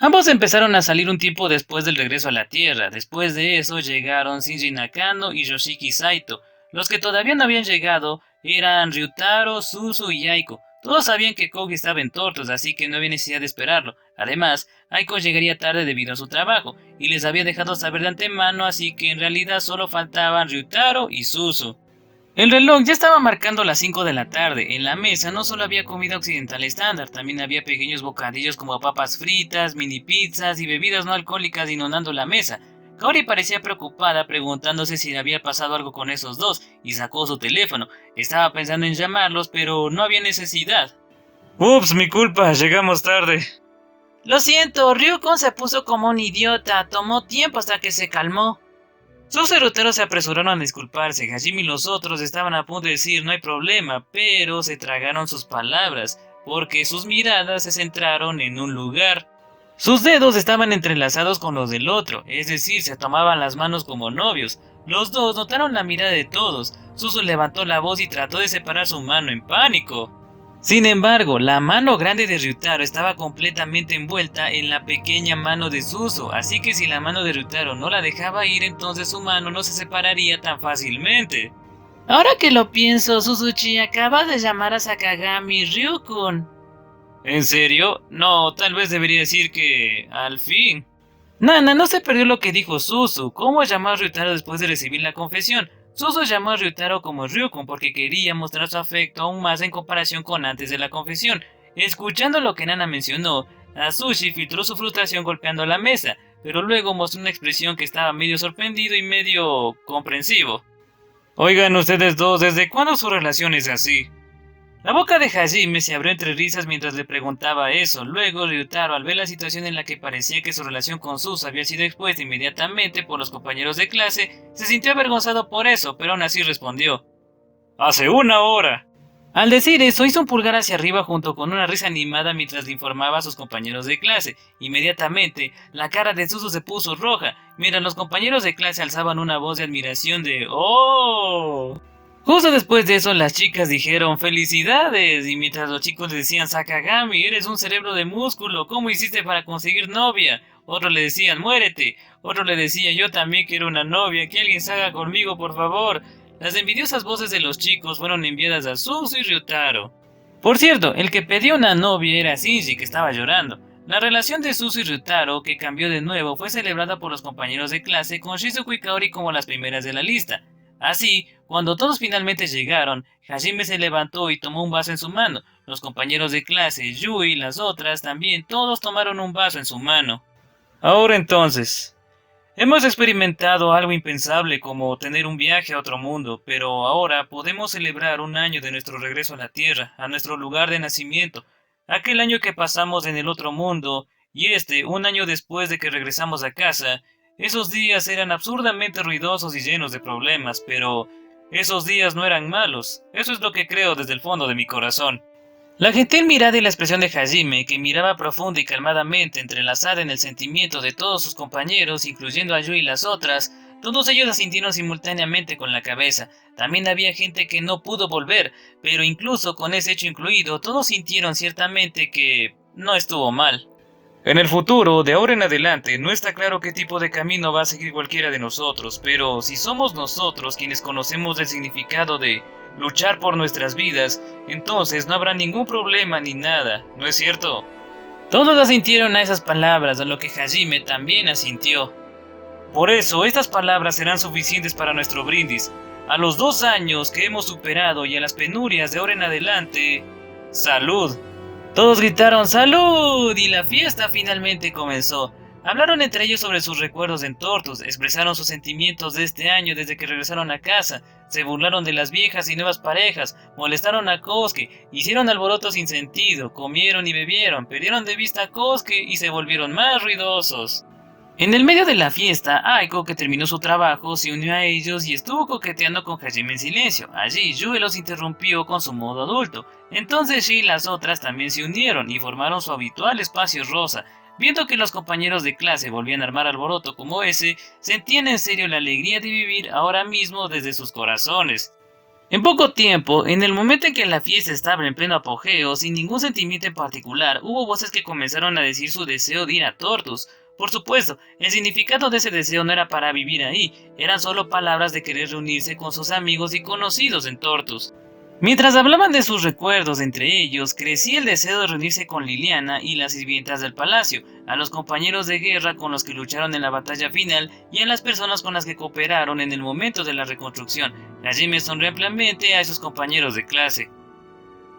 Ambos empezaron a salir un tiempo después del regreso a la Tierra. Después de eso llegaron Shinji Nakano y Yoshiki Saito. Los que todavía no habían llegado eran Ryutaro, Suzu y Aiko. Todos sabían que Kogi estaba en Tortos, así que no había necesidad de esperarlo. Además, Aiko llegaría tarde debido a su trabajo, y les había dejado saber de antemano, así que en realidad solo faltaban Ryutaro y Suzu. El reloj ya estaba marcando las 5 de la tarde. En la mesa no solo había comida occidental estándar, también había pequeños bocadillos como papas fritas, mini pizzas y bebidas no alcohólicas inundando la mesa. Kaori parecía preocupada, preguntándose si le había pasado algo con esos dos, y sacó su teléfono. Estaba pensando en llamarlos, pero no había necesidad. Ups, mi culpa, llegamos tarde. Lo siento, Ryukon se puso como un idiota, tomó tiempo hasta que se calmó. Sus derroteros se apresuraron a disculparse. Hajime y los otros estaban a punto de decir no hay problema, pero se tragaron sus palabras, porque sus miradas se centraron en un lugar. Sus dedos estaban entrelazados con los del otro, es decir, se tomaban las manos como novios. Los dos notaron la mirada de todos. Suzu levantó la voz y trató de separar su mano en pánico. Sin embargo, la mano grande de Ryutaro estaba completamente envuelta en la pequeña mano de Suzu, así que si la mano de Ryutaro no la dejaba ir, entonces su mano no se separaría tan fácilmente. Ahora que lo pienso, Suzuchi acaba de llamar a Sakagami Ryukun. ¿En serio? No, tal vez debería decir que... al fin. Nana, no se perdió lo que dijo Suzu. ¿Cómo llamar a Ryutaro después de recibir la confesión? Suzu llamó a Ryutaro como Ryukun porque quería mostrar su afecto aún más en comparación con antes de la confesión. Escuchando lo que Nana mencionó, Atsushi filtró su frustración golpeando la mesa, pero luego mostró una expresión que estaba medio sorprendido y medio comprensivo. Oigan ustedes dos, ¿desde cuándo su relación es así? La boca de Hajime se abrió entre risas mientras le preguntaba eso. Luego Ryutaro, al ver la situación en la que parecía que su relación con Suzu había sido expuesta inmediatamente por los compañeros de clase, se sintió avergonzado por eso, pero aún así respondió: «¡Hace una hora!». Al decir eso, hizo un pulgar hacia arriba junto con una risa animada mientras le informaba a sus compañeros de clase. Inmediatamente, la cara de Suzu se puso roja, mientras los compañeros de clase alzaban una voz de admiración de «¡Oh!». Justo después de eso, las chicas dijeron ¡felicidades! Y mientras los chicos le decían Sakagami, eres un cerebro de músculo, ¿cómo hiciste para conseguir novia? Otros le decían muérete, otro le decía yo también quiero una novia, que alguien salga conmigo por favor. Las envidiosas voces de los chicos fueron enviadas a Suzu y Ryutaro. Por cierto, el que pedía una novia era Shinji, que estaba llorando. La relación de Suzu y Ryutaro, que cambió de nuevo, fue celebrada por los compañeros de clase con Shizuku y Kaori como las primeras de la lista. Así, cuando todos finalmente llegaron, Hajime se levantó y tomó un vaso en su mano. Los compañeros de clase, Yui y las otras también, todos tomaron un vaso en su mano. Ahora entonces, hemos experimentado algo impensable como tener un viaje a otro mundo, pero ahora podemos celebrar un año de nuestro regreso a la Tierra, a nuestro lugar de nacimiento, aquel año que pasamos en el otro mundo, y un año después de que regresamos a casa. Esos días eran absurdamente ruidosos y llenos de problemas, pero esos días no eran malos. Eso es lo que creo desde el fondo de mi corazón. La gentil mirada y la expresión de Hajime, que miraba profunda y calmadamente entrelazada en el sentimiento de todos sus compañeros, incluyendo a Yui y las otras, todos ellos asintieron simultáneamente con la cabeza. También había gente que no pudo volver, pero incluso con ese hecho incluido, todos sintieron ciertamente que no estuvo mal. En el futuro, de ahora en adelante, no está claro qué tipo de camino va a seguir cualquiera de nosotros, pero si somos nosotros quienes conocemos el significado de luchar por nuestras vidas, entonces no habrá ningún problema ni nada, ¿no es cierto? Todos asintieron a esas palabras, a lo que Hajime también asintió. Por eso, estas palabras serán suficientes para nuestro brindis. A los 2 años que hemos superado y a las penurias de ahora en adelante, ¡salud! Todos gritaron ¡salud! Y la fiesta finalmente comenzó. Hablaron entre ellos sobre sus recuerdos en Tortus, expresaron sus sentimientos de este año desde que regresaron a casa, se burlaron de las viejas y nuevas parejas, molestaron a Kosuke, hicieron alboroto sin sentido, comieron y bebieron, perdieron de vista a Kosuke y se volvieron más ruidosos. En el medio de la fiesta, Aiko, que terminó su trabajo, se unió a ellos y estuvo coqueteando con Hajime en silencio. Allí, Yui los interrumpió con su modo adulto. Entonces Shi y las otras también se unieron y formaron su habitual espacio rosa. Viendo que los compañeros de clase volvían a armar alboroto como ese, sentían en serio la alegría de vivir ahora mismo desde sus corazones. En poco tiempo, en el momento en que la fiesta estaba en pleno apogeo, sin ningún sentimiento en particular, hubo voces que comenzaron a decir su deseo de ir a Tortus. Por supuesto, el significado de ese deseo no era para vivir ahí, eran solo palabras de querer reunirse con sus amigos y conocidos en Tortus. Mientras hablaban de sus recuerdos entre ellos, crecía el deseo de reunirse con Liliana y las sirvientas del palacio, a los compañeros de guerra con los que lucharon en la batalla final y a las personas con las que cooperaron en el momento de la reconstrucción. Hajime sonrió ampliamente a sus compañeros de clase.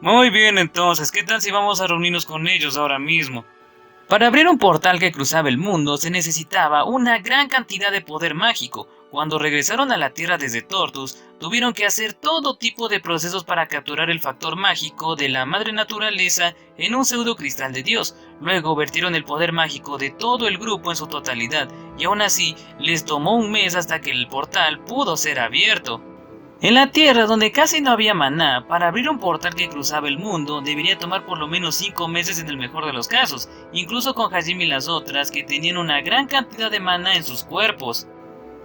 Muy bien, entonces, ¿qué tal si vamos a reunirnos con ellos ahora mismo? Para abrir un portal que cruzaba el mundo se necesitaba una gran cantidad de poder mágico. Cuando regresaron a la Tierra desde Tortus, tuvieron que hacer todo tipo de procesos para capturar el factor mágico de la madre naturaleza en un pseudo cristal de Dios. Luego vertieron el poder mágico de todo el grupo en su totalidad, y aún así les tomó un mes hasta que el portal pudo ser abierto. En la Tierra, donde casi no había maná, para abrir un portal que cruzaba el mundo debería tomar por lo menos 5 meses en el mejor de los casos, incluso con Hajime y las otras que tenían una gran cantidad de maná en sus cuerpos.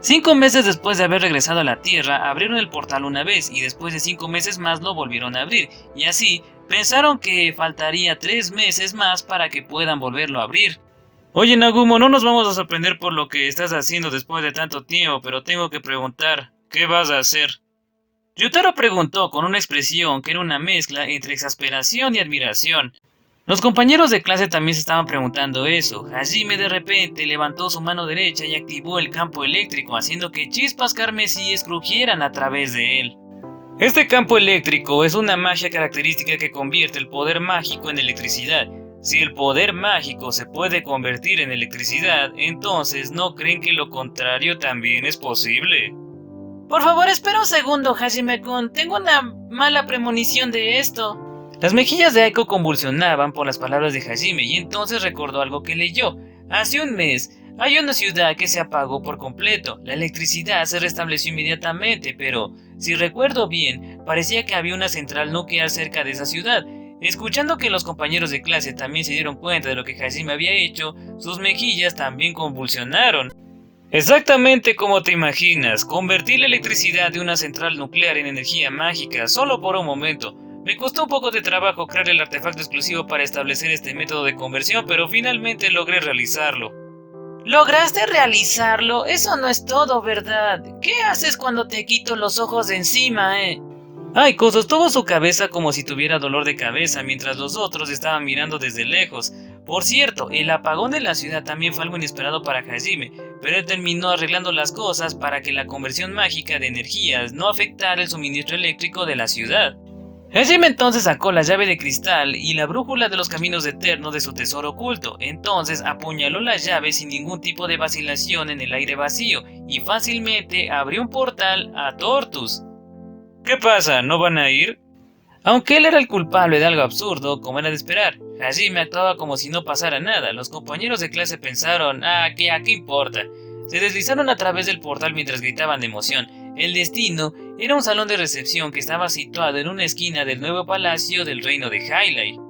5 meses después de haber regresado a la Tierra, abrieron el portal una vez y después de 5 meses más lo volvieron a abrir, y así pensaron que faltaría 3 meses más para que puedan volverlo a abrir. Oye Nagumo, no nos vamos a sorprender por lo que estás haciendo después de tanto tiempo, pero tengo que preguntar, ¿qué vas a hacer? Ryutaro preguntó con una expresión que era una mezcla entre exasperación y admiración. Los compañeros de clase también se estaban preguntando eso. Hajime de repente levantó su mano derecha y activó el campo eléctrico, haciendo que chispas carmesíes crujieran a través de él. Este campo eléctrico es una magia característica que convierte el poder mágico en electricidad. Si el poder mágico se puede convertir en electricidad, entonces ¿no creen que lo contrario también es posible? Por favor, espera un segundo, Hajime-kun. Tengo una mala premonición de esto. Las mejillas de Aiko convulsionaban por las palabras de Hajime y entonces recordó algo que leyó. Hace un mes, hay una ciudad que se apagó por completo. La electricidad se restableció inmediatamente, pero, si recuerdo bien, parecía que había una central nuclear cerca de esa ciudad. Escuchando que los compañeros de clase también se dieron cuenta de lo que Hajime había hecho, sus mejillas también convulsionaron. Exactamente como te imaginas, convertí la electricidad de una central nuclear en energía mágica solo por un momento. Me costó un poco de trabajo crear el artefacto exclusivo para establecer este método de conversión, pero finalmente logré realizarlo. ¿Lograste realizarlo? Eso no es todo, ¿verdad? ¿Qué haces cuando te quito los ojos de encima, Aiko sostuvo su cabeza como si tuviera dolor de cabeza mientras los otros estaban mirando desde lejos. Por cierto, el apagón de la ciudad también fue algo inesperado para Hajime, pero él terminó arreglando las cosas para que la conversión mágica de energías no afectara el suministro eléctrico de la ciudad. Hajime entonces sacó la llave de cristal y la brújula de los caminos eternos de su tesoro oculto. Entonces apuñaló la llave sin ningún tipo de vacilación en el aire vacío y fácilmente abrió un portal a Tortus. ¿Qué pasa? ¿No van a ir? Aunque él era el culpable de algo absurdo, como era de esperar, Hajime actuaba como si no pasara nada. Los compañeros de clase pensaron, ¿qué importa? Se deslizaron a través del portal mientras gritaban de emoción. El destino era un salón de recepción que estaba situado en una esquina del nuevo palacio del reino de Highlight.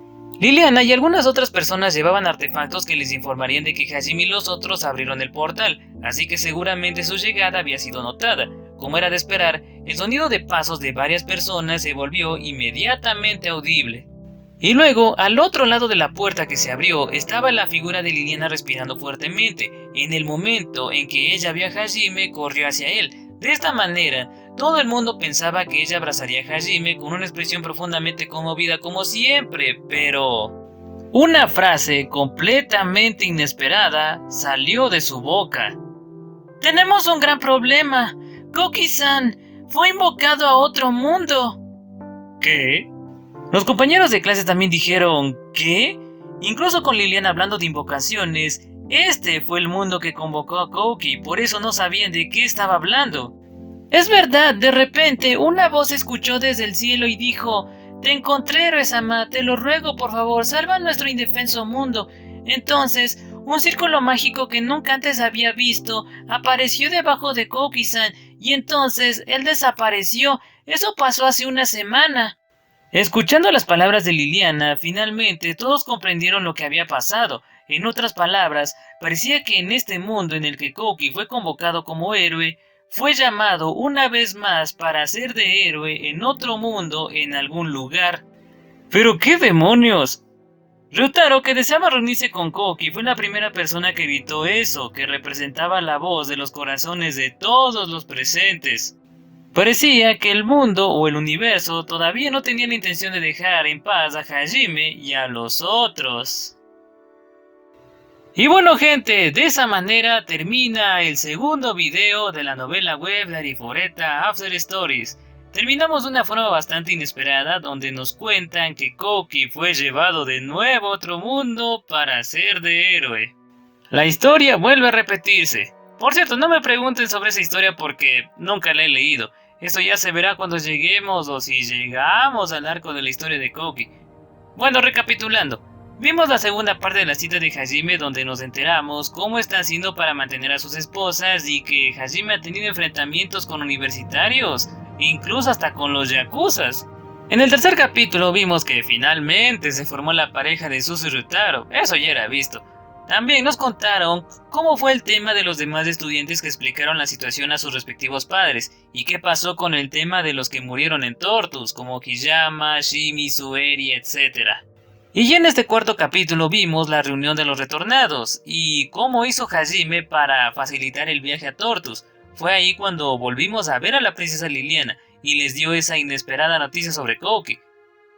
Liliana y algunas otras personas llevaban artefactos que les informarían de que Hajime y los otros abrieron el portal, así que seguramente su llegada había sido notada. Como era de esperar, el sonido de pasos de varias personas se volvió inmediatamente audible. Y luego, al otro lado de la puerta que se abrió, estaba la figura de Liliana respirando fuertemente. En el momento en que ella vio a Hajime, corrió hacia él. De esta manera, todo el mundo pensaba que ella abrazaría a Hajime con una expresión profundamente conmovida como siempre, pero... una frase completamente inesperada salió de su boca. ¡Tenemos un gran problema! Koki-san fue invocado a otro mundo. ¿Qué? Los compañeros de clase también dijeron ¿qué? Incluso con Liliana hablando de invocaciones, este fue el mundo que convocó a Koki, por eso no sabían de qué estaba hablando. Es verdad, de repente una voz escuchó desde el cielo y dijo: te encontré, Héroe-sama, te lo ruego, por favor, salva nuestro indefenso mundo. Entonces, un círculo mágico que nunca antes había visto apareció debajo de Koki-san y entonces él desapareció. Eso pasó hace una semana. Escuchando las palabras de Liliana, finalmente todos comprendieron lo que había pasado. En otras palabras, parecía que en este mundo en el que Koki fue convocado como héroe, fue llamado una vez más para ser de héroe en otro mundo en algún lugar. ¿Pero qué demonios? Ryutaro, que deseaba reunirse con Koki, fue la primera persona que evitó eso, que representaba la voz de los corazones de todos los presentes. Parecía que el mundo o el universo todavía no tenían la intención de dejar en paz a Hajime y a los otros. Y bueno gente, de esa manera termina el segundo video de la novela web de Arifureta After Stories. Terminamos de una forma bastante inesperada donde nos cuentan que Kouki fue llevado de nuevo a otro mundo para ser de héroe. La historia vuelve a repetirse. Por cierto, no me pregunten sobre esa historia porque nunca la he leído. Esto ya se verá cuando lleguemos o si llegamos al arco de la historia de Kouki. Bueno, recapitulando. Vimos la segunda parte de la cita de Hajime donde nos enteramos cómo está haciendo para mantener a sus esposas y que Hajime ha tenido enfrentamientos con universitarios, incluso hasta con los yakuzas. En el tercer capítulo vimos que finalmente se formó la pareja de Suzu y Ryutaro, eso ya era visto. También nos contaron cómo fue el tema de los demás estudiantes que explicaron la situación a sus respectivos padres y qué pasó con el tema de los que murieron en Tortus, como Kiyama, Shimi, Sueri, etc. Y ya en este cuarto capítulo vimos la reunión de los retornados y cómo hizo Hajime para facilitar el viaje a Tortus. Fue ahí cuando volvimos a ver a la princesa Liliana y les dio esa inesperada noticia sobre Kouki.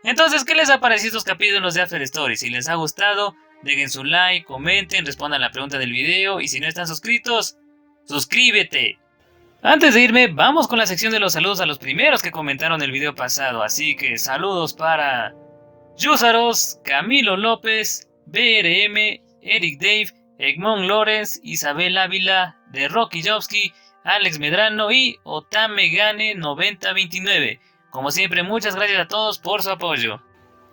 Entonces, ¿qué les ha parecido estos capítulos de After Stories? Si les ha gustado, dejen su like, comenten, respondan la pregunta del video y si no están suscritos, ¡suscríbete! Antes de irme, vamos con la sección de los saludos a los primeros que comentaron el video pasado, así que saludos para Yusaros, Camilo López, BRM, Eric Dave, Egmont Lorenz, Isabel Ávila, de Rocky Jobski, Alex Medrano y Otame Gane 9029. Como siempre, muchas gracias a todos por su apoyo.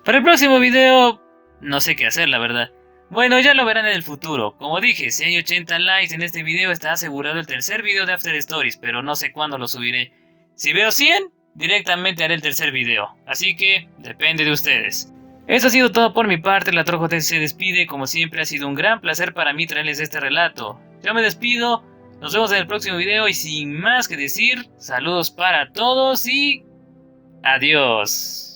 Para el próximo video, no sé qué hacer la verdad. Bueno, ya lo verán en el futuro. Como dije, si hay 80 likes en este video está asegurado el tercer video de After Stories, pero no sé cuándo lo subiré. Si veo 100, directamente haré el tercer video, así que depende de ustedes. Eso ha sido todo por mi parte, la Trojo se despide, como siempre ha sido un gran placer para mí traerles este relato. Yo me despido, nos vemos en el próximo video y sin más que decir, saludos para todos y adiós.